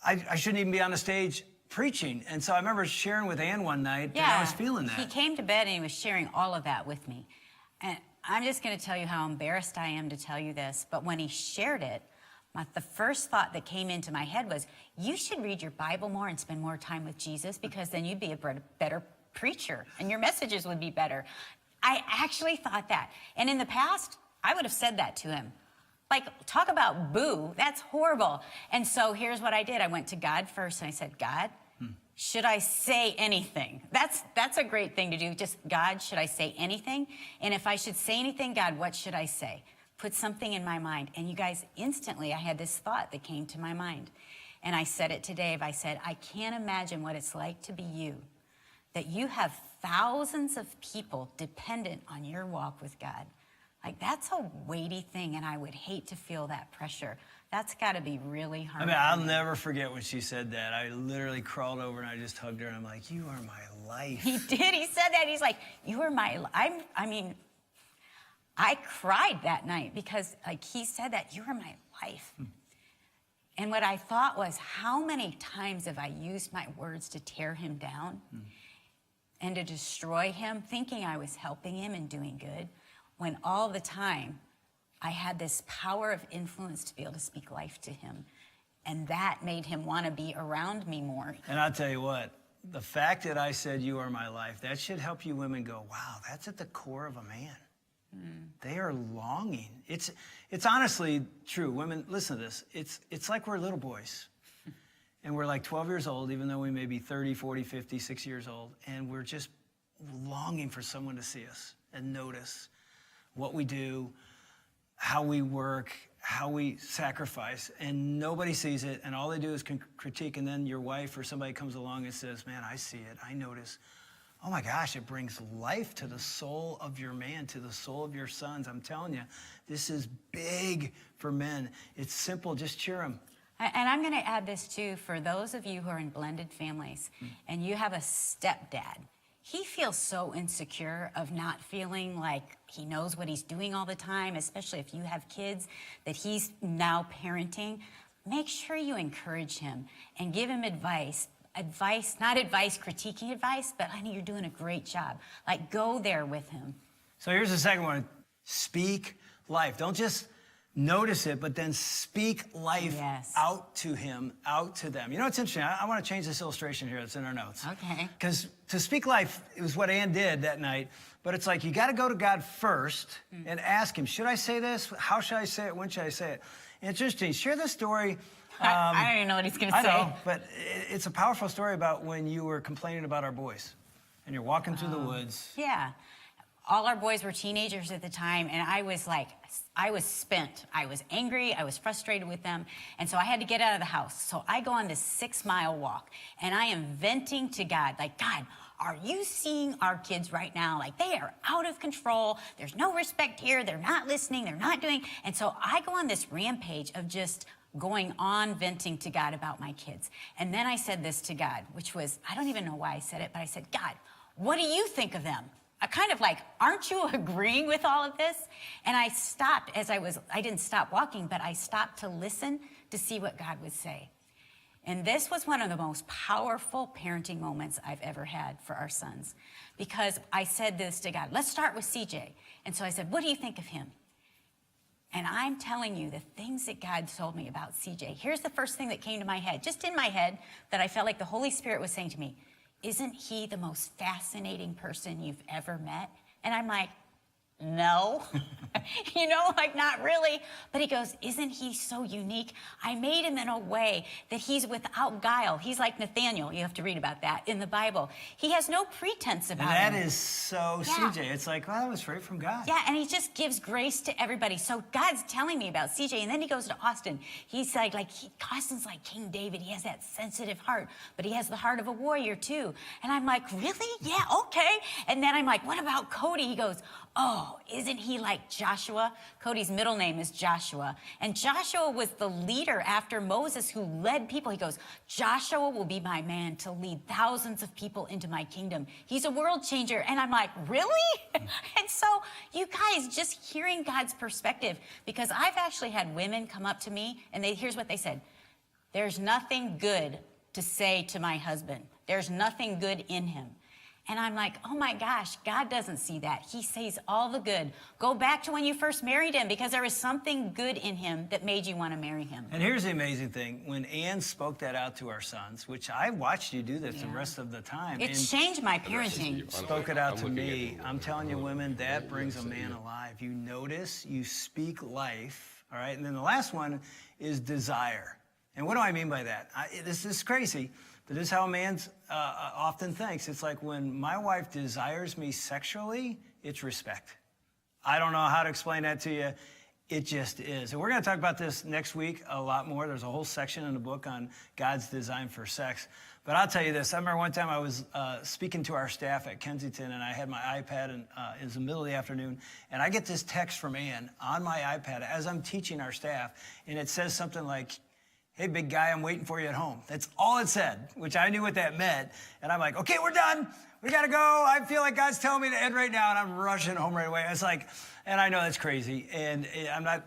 I shouldn't even be on the stage preaching. And so I remember sharing with Ann one night that I was feeling that. He came to bed and he was sharing all of that with me. And I'm just going to tell you how embarrassed I am to tell you this, but when he shared it, the first thought that came into my head was, you should read your Bible more and spend more time with Jesus, because then you'd be a better preacher and your messages would be better. I actually thought that. And in the past, I would have said that to him. Like, talk about boo, that's horrible. And so here's what I did. I went to God first and I said, God, should I say anything? That's a great thing to do. Just, God, should I say anything? And if I should say anything, God, what should I say? Put something in my mind. And you guys, instantly, I had this thought that came to my mind. And I said it to Dave. I said, I can't imagine what it's like to be you, that you have thousands of people dependent on your walk with God. Like, that's a weighty thing, and I would hate to feel that pressure. That's got to be really hard. I mean, I'll never forget when she said that. I literally crawled over and I just hugged her, and I'm like, you are my life. He did. He said that. He's like, you are my life. I cried that night because, like, he said that, you are my life. And what I thought was, how many times have I used my words to tear him down and to destroy him, thinking I was helping him and doing good, when all the time I had this power of influence to be able to speak life to him. And that made him want to be around me more. And I'll tell you what, the fact that I said you are my life, that should help you women go, wow, that's at the core of a man. They are longing. It's honestly true. Women, listen to this. It's like we're little boys. And we're like 12 years old, even though we may be 30, 40, 50, 60 years old. And we're just longing for someone to see us and notice what we do, how we work, how we sacrifice. And nobody sees it. And all they do is critique. And then your wife or somebody comes along and says, man, I see it. I notice. Oh my gosh, it brings life to the soul of your man, to the soul of your sons. I'm telling you, this is big for men. It's simple, just cheer them. And I'm going to add this too, for those of you who are in blended families and you have a stepdad. He feels so insecure of not feeling like he knows what he's doing all the time, especially if you have kids that he's now parenting. Make sure you encourage him and give him advice. Advice, not advice, critiquing advice, but honey, you're doing a great job. Like, go there with him. So here's the second one. Speak life. Don't just notice it, but then speak life out to him, out to them. You know, it's interesting. I want to change this illustration here that's in our notes. Okay. Because to speak life, it was what Ann did that night. But it's like, you got to go to God first and ask him, should I say this? How should I say it? When should I say it? And it's interesting. Share the story. I don't even know what he's going to say. I know, but it's a powerful story about when you were complaining about our boys. And you're walking through the woods. Yeah. All our boys were teenagers at the time, and I was spent. I was angry. I was frustrated with them. And so I had to get out of the house. So I go on this 6-mile walk, and I am venting to God, like, God, are you seeing our kids right now? Like, they are out of control. There's no respect here. They're not listening. They're not doing. And so I go on this rampage of just going on venting to God about my kids. And then I said this to God, which was, I don't even know why I said it, but I said, God, what do you think of them? I kind of like, aren't you agreeing with all of this? And I stopped I didn't stop walking, but I stopped to listen to see what God would say. And this was one of the most powerful parenting moments I've ever had for our sons, because I said this to God, let's start with CJ. And so I said, what do you think of him? And I'm telling you, the things that God told me about CJ, here's the first thing that came to my head, just in my head, that I felt like the Holy Spirit was saying to me, isn't he the most fascinating person you've ever met? And I'm like, no, like not really. But he goes, isn't he so unique? I made him in a way that he's without guile. He's like Nathaniel. You have to read about that in the Bible. He has no pretense about it. That is so CJ. It's like, well, that was straight from God. Yeah, and he just gives grace to everybody. So God's telling me about CJ, and then he goes to Austin. He's Austin's like King David. He has that sensitive heart, but he has the heart of a warrior too. And I'm like, really? Yeah, okay. And then I'm like, what about Cody? He goes, oh, isn't he like Joshua? Cody's middle name is Joshua. And Joshua was the leader after Moses who led people. He goes, Joshua will be my man to lead thousands of people into my kingdom. He's a world changer. And I'm like, really? And so you guys, just hearing God's perspective, because I've actually had women come up to me and here's what they said. There's nothing good to say to my husband. There's nothing good in him. And I'm like, oh my gosh, God doesn't see that. He sees all the good. Go back to when you first married him, because there was something good in him that made you want to marry him. And here's the amazing thing. When Ann spoke that out to our sons, which I watched you do this the rest of the time. It's changed my parenting. Spoke it out to me. I'm telling you, women, that brings a man alive. You notice, you speak life, all right? And then the last one is desire. And what do I mean by that? This is crazy. But this is how a man often thinks. It's like when my wife desires me sexually, it's respect. I don't know how to explain that to you. It just is. And we're going to talk about this next week a lot more. There's a whole section in the book on God's design for sex. But I'll tell you this. I remember one time I was speaking to our staff at Kensington, and I had my iPad, and it was the middle of the afternoon, and I get this text from Ann on my iPad as I'm teaching our staff, and it says something like, hey, big guy, I'm waiting for you at home. That's all it said, which I knew what that meant. And I'm like, okay, we're done. We got to go. I feel like God's telling me to end right now, and I'm rushing home right away. It's like, and I know that's crazy, and I'm not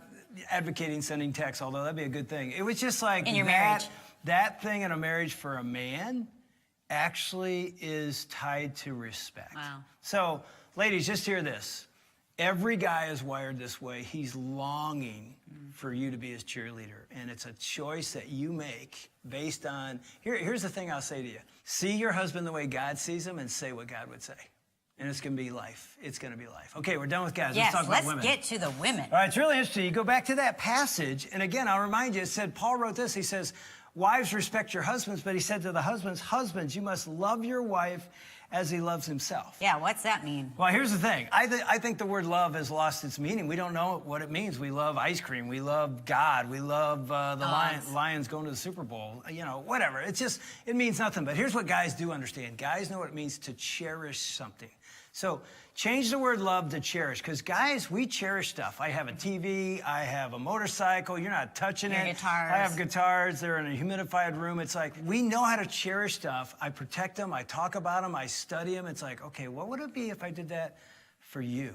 advocating sending texts, although that'd be a good thing. It was just like in your marriage. That thing in a marriage for a man actually is tied to respect. Wow. So, ladies, just hear this. Every guy is wired this way. He's longing for you to be his cheerleader. And it's a choice that you make based on, here's the thing I'll say to you. See your husband the way God sees him and say what God would say. And it's going to be life. It's going to be life. Okay, we're done with guys. Yes, let's talk about women. Let's get to the women. All right, it's really interesting. You go back to that passage, and again, I'll remind you, it said, Paul wrote this. He says, wives, respect your husbands, but he said to the husbands, you must love your wife as he loves himself. Yeah, what's that mean? Well, here's the thing. I think the word love has lost its meaning. We don't know what it means. We love ice cream. We love God. We love the Lions going to the Super Bowl. Whatever. It means nothing. But here's what guys do understand. Guys know what it means to cherish something. So change the word love to cherish, because guys, we cherish stuff. I have a TV, I have a motorcycle, you're not touching it. Guitars. I have guitars, they're in a humidified room. It's like, we know how to cherish stuff. I protect them, I talk about them, I study them. It's like, okay, what would it be if I did that for you?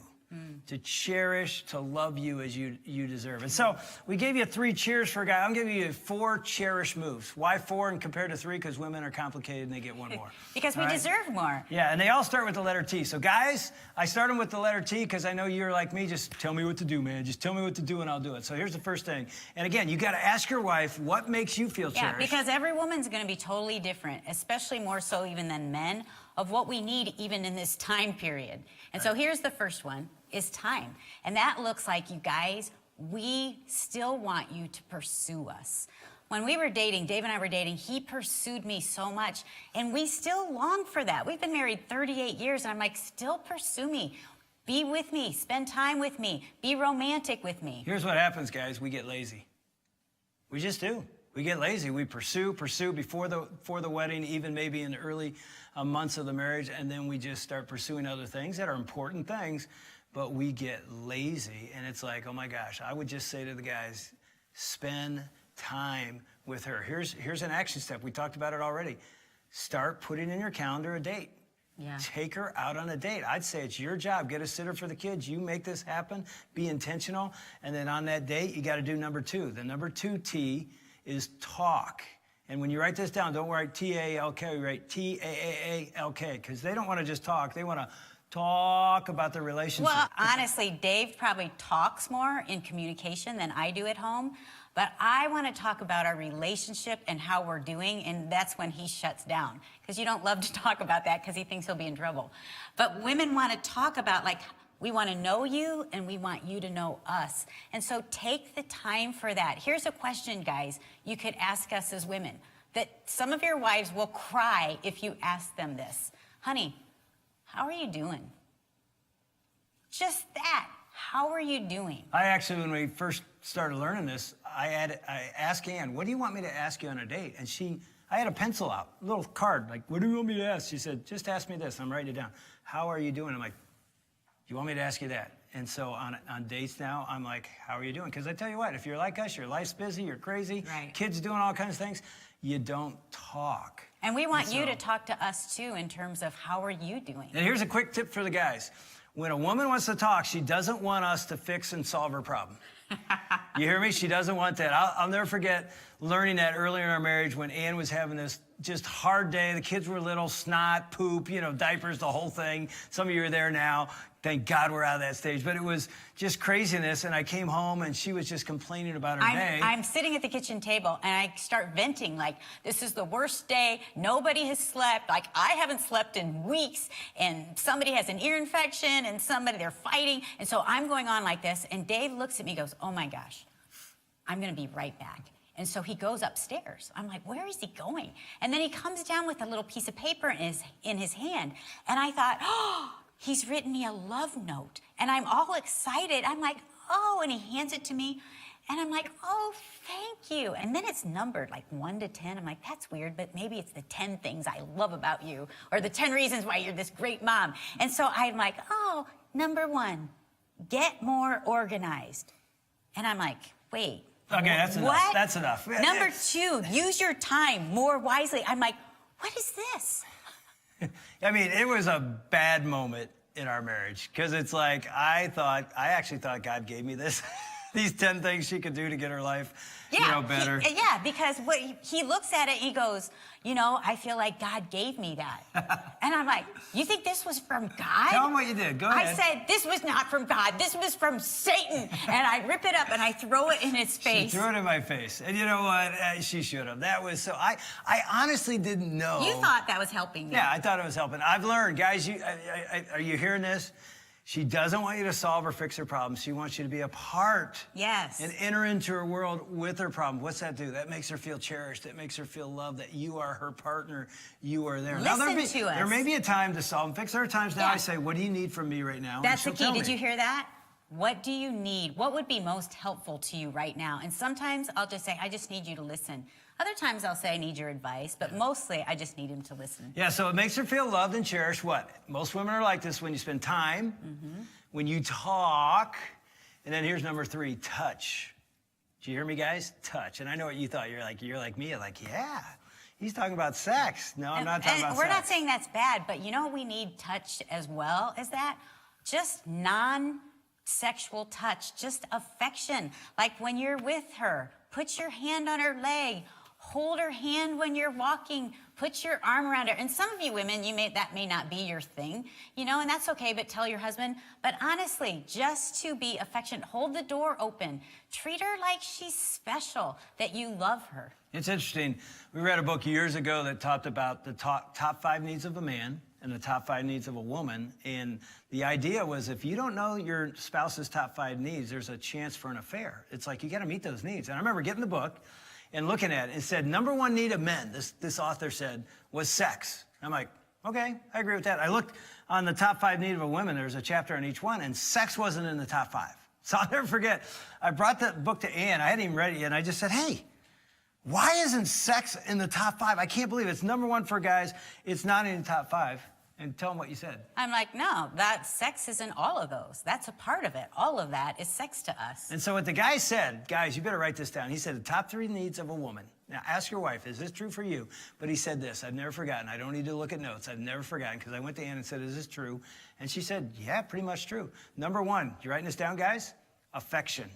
To cherish, to love you as you deserve. And so we gave you 3 cheers for a guy. I'm giving you 4 cherish moves. Why 4 and compared to 3? Because women are complicated and they get 1 more. Because we deserve more. Yeah, and they all start with the letter T. So guys, I start them with the letter T because I know you're like me. Just tell me what to do, man. Just tell me what to do and I'll do it. So here's the first thing. And again, you got to ask your wife what makes you feel cherished. Yeah, because every woman's going to be totally different, especially more so even than men, of what we need even in this time period. And so here's the first one, is time. And that looks like, you guys, we still want you to pursue us. When we were dating, Dave and I were dating, he pursued me so much, and we still long for that. We've been married 38 years, and I'm like, still pursue me. Be with me, spend time with me, be romantic with me. Here's what happens, guys. We get lazy. We just do. We get lazy. We pursue before the wedding, even maybe in the early months of the marriage, and then we just start pursuing other things that are important things, but we get lazy, and it's like, oh my gosh, I would just say to the guys, spend time with her. Here's an action step. We talked about it already. Start putting in your calendar a date. Yeah. Take her out on a date. I'd say it's your job. Get a sitter for the kids. You make this happen. Be intentional. And then on that date, you got to do number 2. The number 2 T is talk. And when you write this down, don't write T-A-L-K, write T-A-A-A-L-K, because they don't want to just talk. They want to talk about their relationship. Well, honestly, Dave probably talks more in communication than I do at home. But I want to talk about our relationship and how we're doing, and that's when he shuts down. Because you don't love to talk about that because he thinks he'll be in trouble. But women want to talk about, like, we want to know you and we want you to know us. And so take the time for that. Here's a question, guys, you could ask us as women, that some of your wives will cry if you ask them this. Honey, how are you doing? Just that. How are you doing? I actually, when we first started learning this, I asked Ann, what do you want me to ask you on a date? And I had a pencil out, a little card, like, what do you want me to ask? She said, just ask me this. I'm writing it down. How are you doing? I'm like, do you want me to ask you that? And so on dates now, I'm like, how are you doing? Because I tell you what, if you're like us, your life's busy, you're crazy, right. Kids doing all kinds of things, you don't talk. And we want you to talk to us too in terms of how are you doing? And here's a quick tip for the guys. When a woman wants to talk, she doesn't want us to fix and solve her problem. You hear me? She doesn't want that. I'll never forget learning that earlier in our marriage when Ann was having this just hard day. The kids were little, snot, poop, diapers, the whole thing. Some of you are there now. Thank God we're out of that stage. But it was just craziness. And I came home and she was just complaining about her day. I'm sitting at the kitchen table and I start venting like, this is the worst day. Nobody has slept. Like, I haven't slept in weeks. And somebody has an ear infection and they're fighting. And so I'm going on like this. And Dave looks at me and goes, oh my gosh, I'm going to be right back. And so he goes upstairs. I'm like, where is he going? And then he comes down with a little piece of paper in his hand. And I thought, oh, he's written me a love note. And I'm all excited. I'm like, oh, and he hands it to me. And I'm like, oh, thank you. And then it's numbered like 1 to 10. I'm like, that's weird, but maybe it's the 10 things I love about you or the 10 reasons why you're this great mom. And so I'm like, oh, number 1, get more organized. And I'm like, wait. Okay, that's enough. What? That's enough. Number 2, use your time more wisely. I'm like, what is this? I mean, it was a bad moment in our marriage because it's like I actually thought God gave me this, these 10 things she could do to get her life, better. Because he looks at it, he goes, I feel like God gave me that. And I'm like, you think this was from God? Tell him what you did. Go ahead. I said, this was not from God. This was from Satan. And I rip it up and I throw it in his face. She threw it in my face. And you know what? She should have. That was so. I honestly didn't know. You thought that was helping me. Yeah, I thought it was helping. I've learned, guys. Are you hearing this? She doesn't want you to solve or fix her problems. She wants you to be a part. Yes. And enter into her world with her problem. What's that do? That makes her feel cherished. It makes her feel loved, that you are her partner. You are there. Listen to us. There may be a time to solve and fix. There are times now I say, what do you need from me right now? That's the key. Did you hear that? What do you need? What would be most helpful to you right now? And sometimes I'll just say, I just need you to listen. Other times I'll say, I need your advice, but mostly I just need him to listen. Yeah, so it makes her feel loved and cherished. What? Most women are like this when you spend time, when you talk, and then here's number 3, touch. Did you hear me, guys? Touch. And I know what you thought. You're like me. You're like, yeah, he's talking about sex. No, I'm not talking about we're sex. not saying that's bad, but we need touch as well as that. Just non-sexual touch, just affection. Like when you're with her, put your hand on her leg, hold her hand when you're walking, put your arm around her. And some of you women, that may not be your thing, and that's okay, but tell your husband. But honestly, just to be affectionate, hold the door open, treat her like she's special, that you love her. It's interesting. We read a book years ago that talked about the top 5 needs of a man and the top 5 needs of a woman. And the idea was if you don't know your spouse's top 5 needs, there's a chance for an affair. It's like you got to meet those needs. And I remember getting the book and looking at it. It said, number 1 need of men, this author said, was sex. I'm like, okay, I agree with that. I looked on the top 5 need of a woman. There's a chapter on each one, and sex wasn't in the top 5. So I'll never forget, I brought that book to Ann. I hadn't even read it yet, and I just said, hey, why isn't sex in the top 5? I can't believe it. It's number 1 for guys. It's not in the top 5. And tell them what you said. I'm like, no, that sex is in all of those. That's a part of it. All of that is sex to us. And so what the guy said, guys, you better write this down. He said the top 3 needs of a woman. Now, ask your wife, is this true for you? But he said this, I've never forgotten. I don't need to look at notes. I've never forgotten, because I went to Ann and said, is this true? And she said, yeah, pretty much true. Number 1, you writing this down, guys? Affection.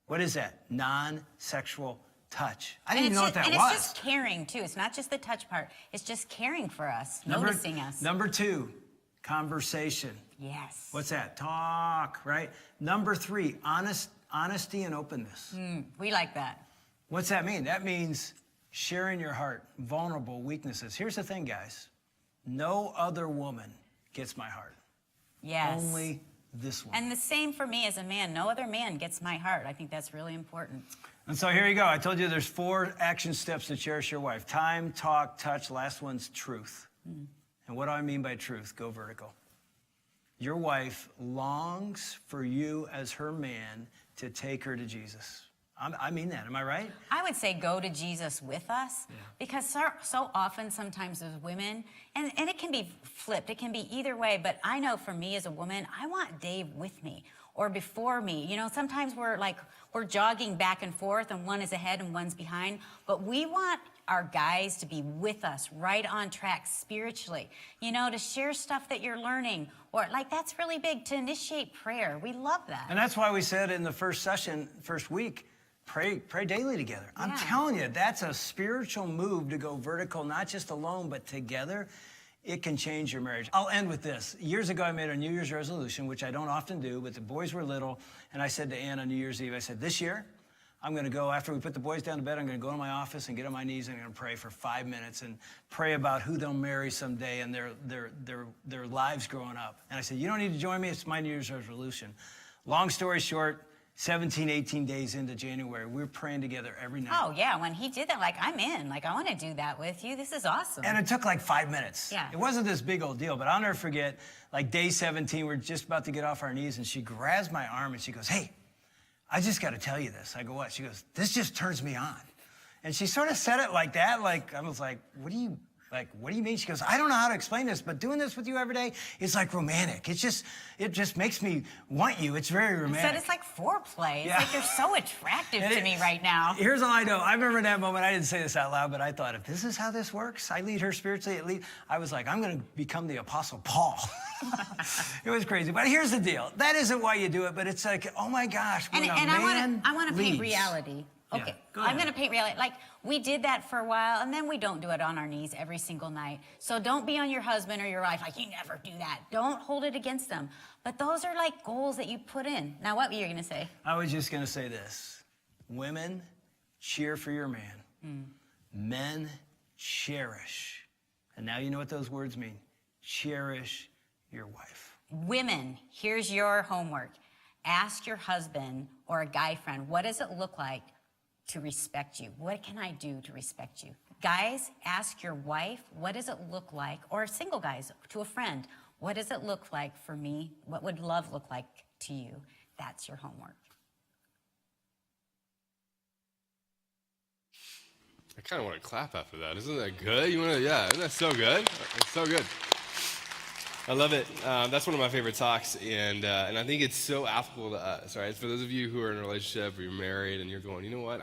What is that? Non-sexual touch. I didn't even know what that and was. it's just caring, too. It's not just the touch part. It's just caring for us, noticing us. Number 2, conversation. Yes. What's that? Talk, right? Number 3, honesty and openness. We like that. What's that mean? That means sharing your heart, vulnerable weaknesses. Here's the thing, guys. No other woman gets my heart. Yes. Only this one. And the same for me as a man. No other man gets my heart. I think that's really important. And so here you go. I told you there's 4 action steps to cherish your wife. Time, talk, touch. Last one's truth. And what do I mean by truth? Go vertical. Your wife longs for you as her man to take her to Jesus. I mean that. Am I right? I would say go to Jesus with us because so often sometimes as women, and it can be flipped, it can be either way, but I know for me as a woman, I want Dave with me or before me. You know, sometimes we're jogging back and forth and one is ahead and one's behind, but we want our guys to be with us right on track spiritually, you know, to share stuff that you're learning or like that's really big, to initiate prayer. We love that. And that's why we said in the first week, pray daily together. I'm telling you, that's a spiritual move to go vertical, not just alone, but together. It can change your marriage. I'll end with this. Years ago, I made a New Year's resolution, which I don't often do, but the boys were little, and I said to Ann on New Year's Eve, I said, this year, I'm going to go, after we put the boys down to bed, I'm going to go to my office and get on my knees and I'm going to pray for 5 minutes and pray about who they'll marry someday and their lives growing up. And I said, you don't need to join me. It's my New Year's resolution. Long story short, 17, 18 days into January, we were praying together every night. Oh, yeah. When he did that, like, I'm in. Like, I want to do that with you. This is awesome. And it took like 5 minutes. Yeah. It wasn't this big old deal, but I'll never forget, like day 17, we're just about to get off our knees, and she grabs my arm and she goes, hey, I just got to tell you this. I go, what? She goes, this just turns me on. And she sort of said it like that. Like, I was like, what do you mean? She goes, I don't know how to explain this, but doing this with you every day is like romantic. It just makes me want you. It's very romantic. Instead, it's like foreplay. It's like you're so attractive to me right now. Here's all I know. I remember in that moment, I didn't say this out loud, but I thought, if this is how this works, I lead her spiritually. I was like, I'm going to become the Apostle Paul. It was crazy. But here's the deal. That isn't why you do it, but it's like, oh my gosh, when I want to paint leads. reality. Okay, Yeah, go I'm ahead. going to paint reality. Like, we did that for a while, and then we don't do it on our knees every single night. So don't be on your husband or your wife like, you never do that. Don't hold it against them. But those are like goals that you put in. Now, what were you going to say? I was just going to say this. Women, cheer for your man. Men, cherish. And now you know what those words mean. Cherish your wife. Women, here's your homework. Ask your husband or a guy friend, what does it look like to respect you? What can I do to respect you? Guys, ask your wife, what does it look like, or single guys, to a friend, what does it look like for me? What would love look like to you? That's your homework. I kind of want to clap after that. Isn't that good? Isn't that so good? It's so good. I love it. That's one of my favorite talks, and I think it's so applicable to us, right? For those of you who are in a relationship or you're married and you're going, you know what?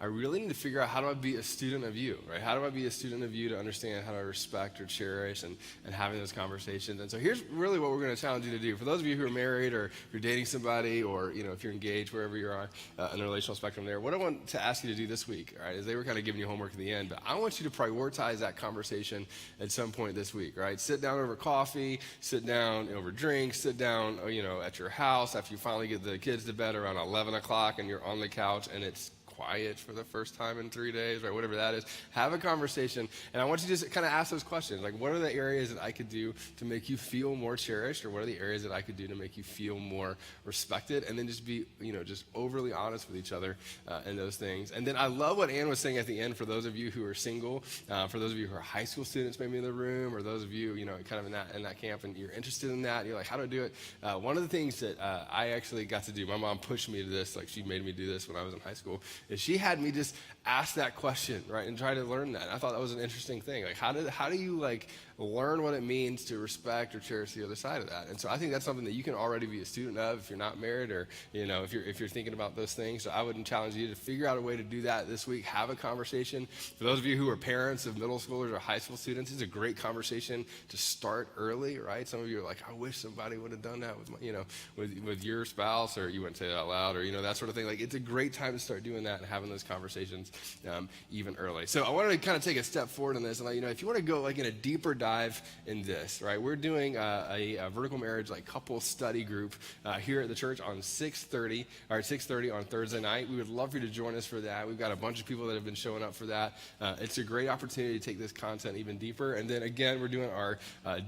I really need to figure out, how do I be a student of you, right? How do I be a student of you to understand how to respect or cherish and having those conversations? And so here's really what we're going to challenge you to do. For those of you who are married or you're dating somebody, or if you're engaged, wherever you are in the relational spectrum there, what I want to ask you to do this week, all right, is they were kind of giving you homework at the end, but I want you to prioritize that conversation at some point this week, right? Sit down over coffee, sit down over drinks, sit down, at your house after you finally get the kids to bed around 11 o'clock and you're on the couch and it's quiet for the first time in 3 days, right? Whatever that is. Have a conversation. And I want you to just kind of ask those questions. Like, what are the areas that I could do to make you feel more cherished? Or what are the areas that I could do to make you feel more respected? And then just be, just overly honest with each other in those things. And then I love what Ann was saying at the end, for those of you who are single, for those of you who are high school students maybe in the room, or those of you, kind of in that camp and you're interested in that. And you're like, how do I do it? One of the things that I actually got to do, my mom pushed me to this, like she made me do this when I was in high school, is she had me just ask that question, right, and try to learn that. And I thought that was an interesting thing. Like, how do you learn what it means to respect or cherish the other side of that. And so I think that's something that you can already be a student of if you're not married, or if you're thinking about those things. So I would challenge you to figure out a way to do that this week. Have a conversation. For those of you who are parents of middle schoolers or high school students, it's a great conversation to start early, right? Some of you are like, I wish somebody would have done that with my, with your spouse, or you wouldn't say that out loud, or that sort of thing. Like, it's a great time to start doing that and having those conversations even early. So I wanted to kind of take a step forward on this and let you know, if you want to go like in a deeper dive in this, right? We're doing a vertical marriage like couple study group here at the church on 6:30 on Thursday night. We would love for you to join us for that. We've got a bunch of people that have been showing up for that. It's a great opportunity to take this content even deeper. And then again, we're doing our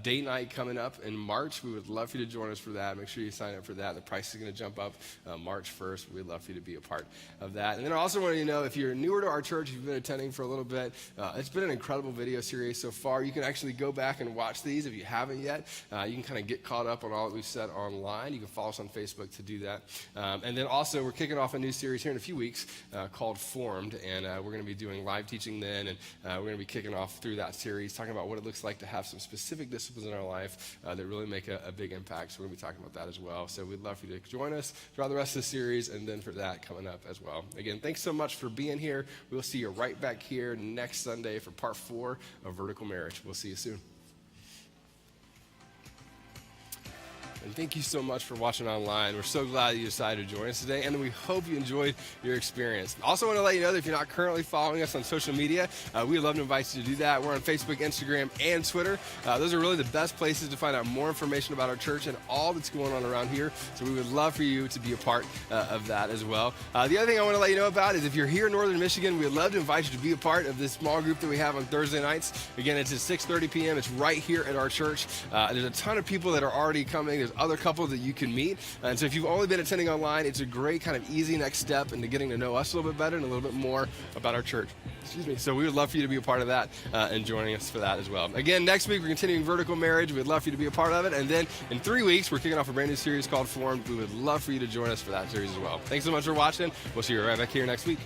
date night coming up in March. We would love for you to join us for that. Make sure you sign up for that. The price is going to jump up March 1st. We'd love for you to be a part of that. And then I also want you to know, if you're newer to our church, if you've been attending for a little bit, it's been an incredible video series so far. You can actually go back and watch these if you haven't yet. You can kind of get caught up on all that we've said online. You can follow us on Facebook to do that. And then also, we're kicking off a new series here in a few weeks called Formed, and we're going to be doing live teaching then, and we're going to be kicking off through that series, talking about what it looks like to have some specific disciplines in our life that really make a big impact. So we're going to be talking about that as well. So we'd love for you to join us throughout the rest of the series, and then for that coming up as well. Again, thanks so much for being here. We'll see you right back here next Sunday for part 4 of Vertical Marriage. We'll see you soon. And thank you so much for watching online. We're so glad that you decided to join us today, and we hope you enjoyed your experience. Also want to let you know that if you're not currently following us on social media, we'd love to invite you to do that. We're on Facebook, Instagram, and Twitter. Those are really the best places to find out more information about our church and all that's going on around here. So we would love for you to be a part of that as well. The other thing I want to let you know about is, if you're here in Northern Michigan, we'd love to invite you to be a part of this small group that we have on Thursday nights. Again, it's at 6:30 p.m. It's right here at our church. There's a ton of people that are already coming. There's other couples that you can meet. And so if you've only been attending online, it's a great kind of easy next step into getting to know us a little bit better and a little bit more about our church. Excuse me. So we would love for you to be a part of that and joining us for that as well. Again, next week we're continuing Vertical Marriage. We'd love for you to be a part of it. And then in 3 weeks, we're kicking off a brand new series called Formed. We would love for you to join us for that series as well. Thanks so much for watching. We'll see you right back here next week.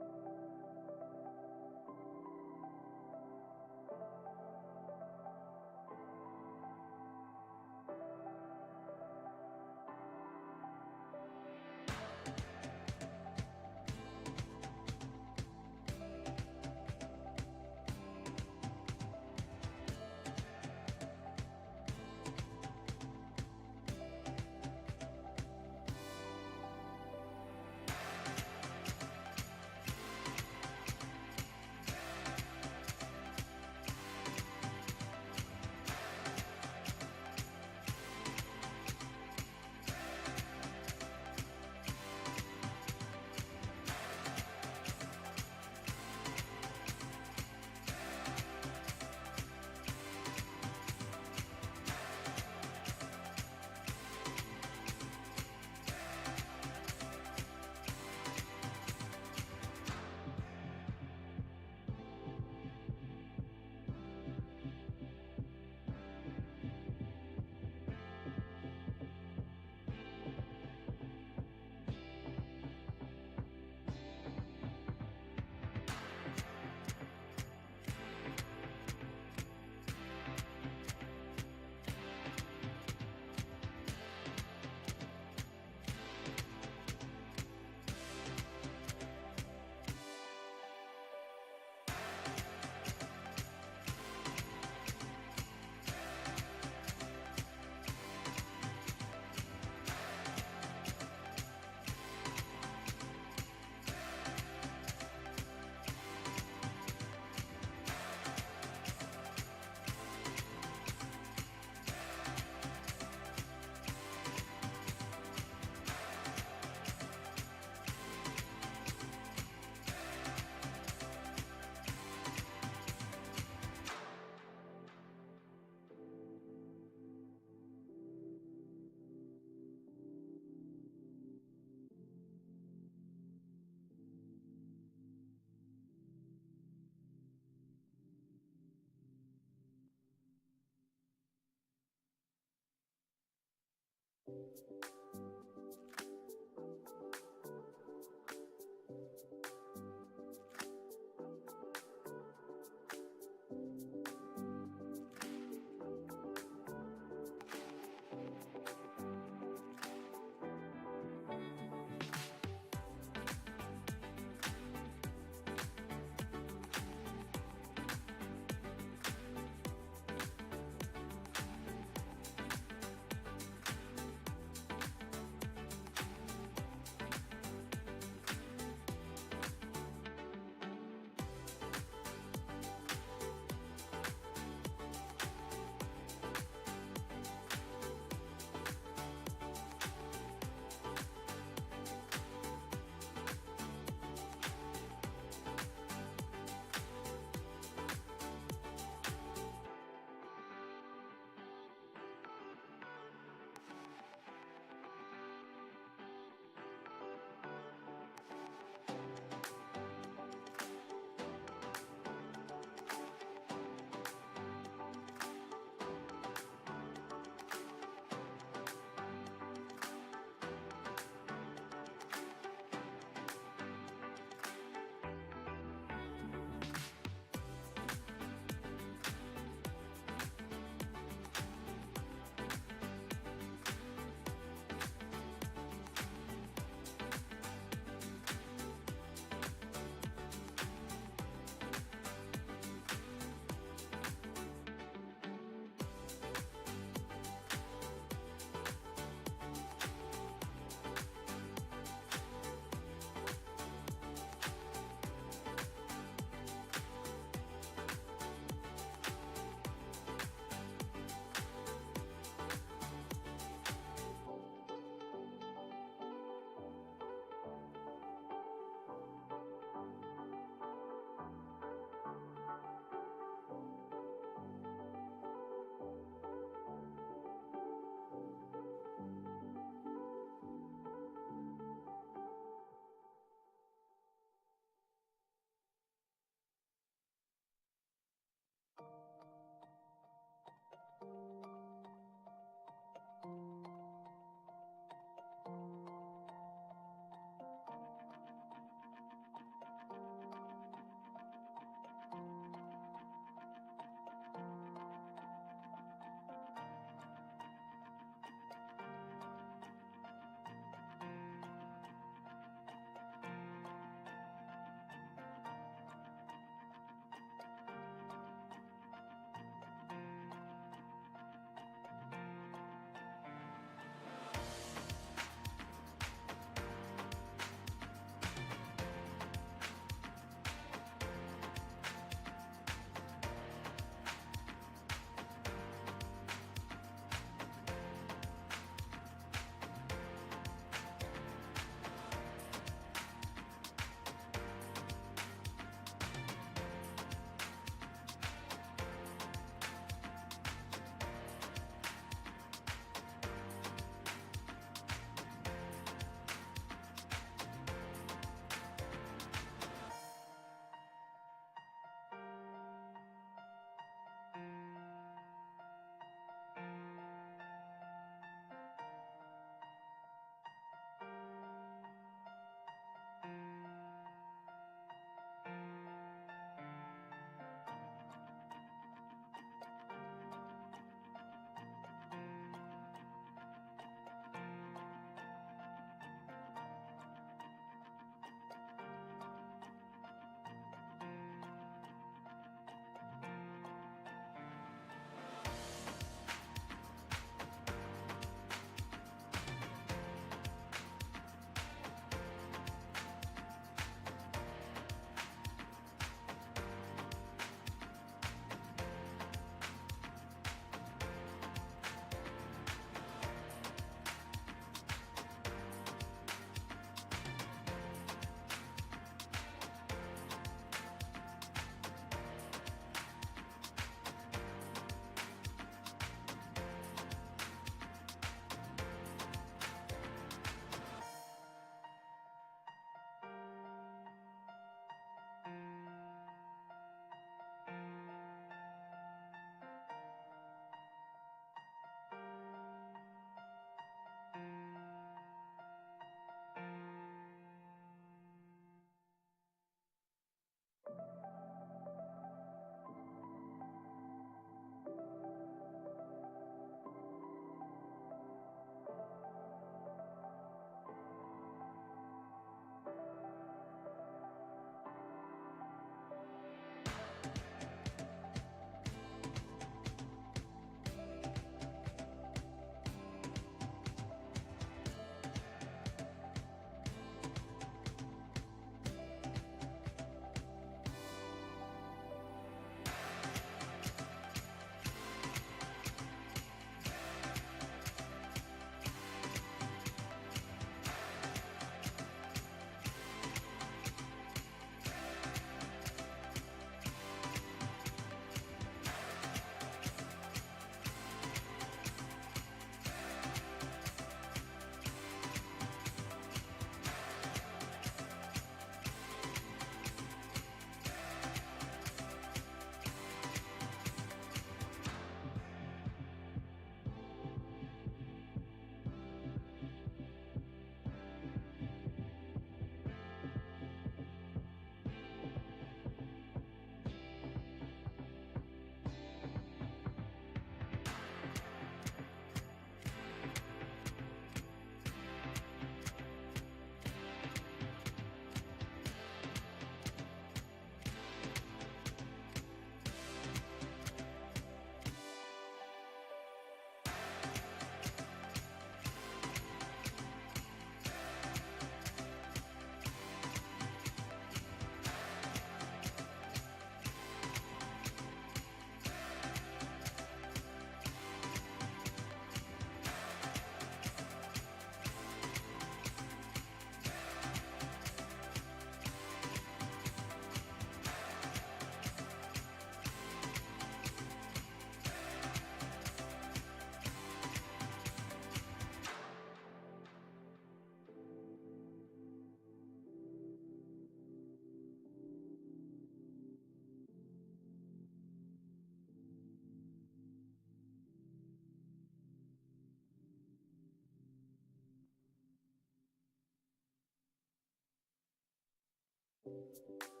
you.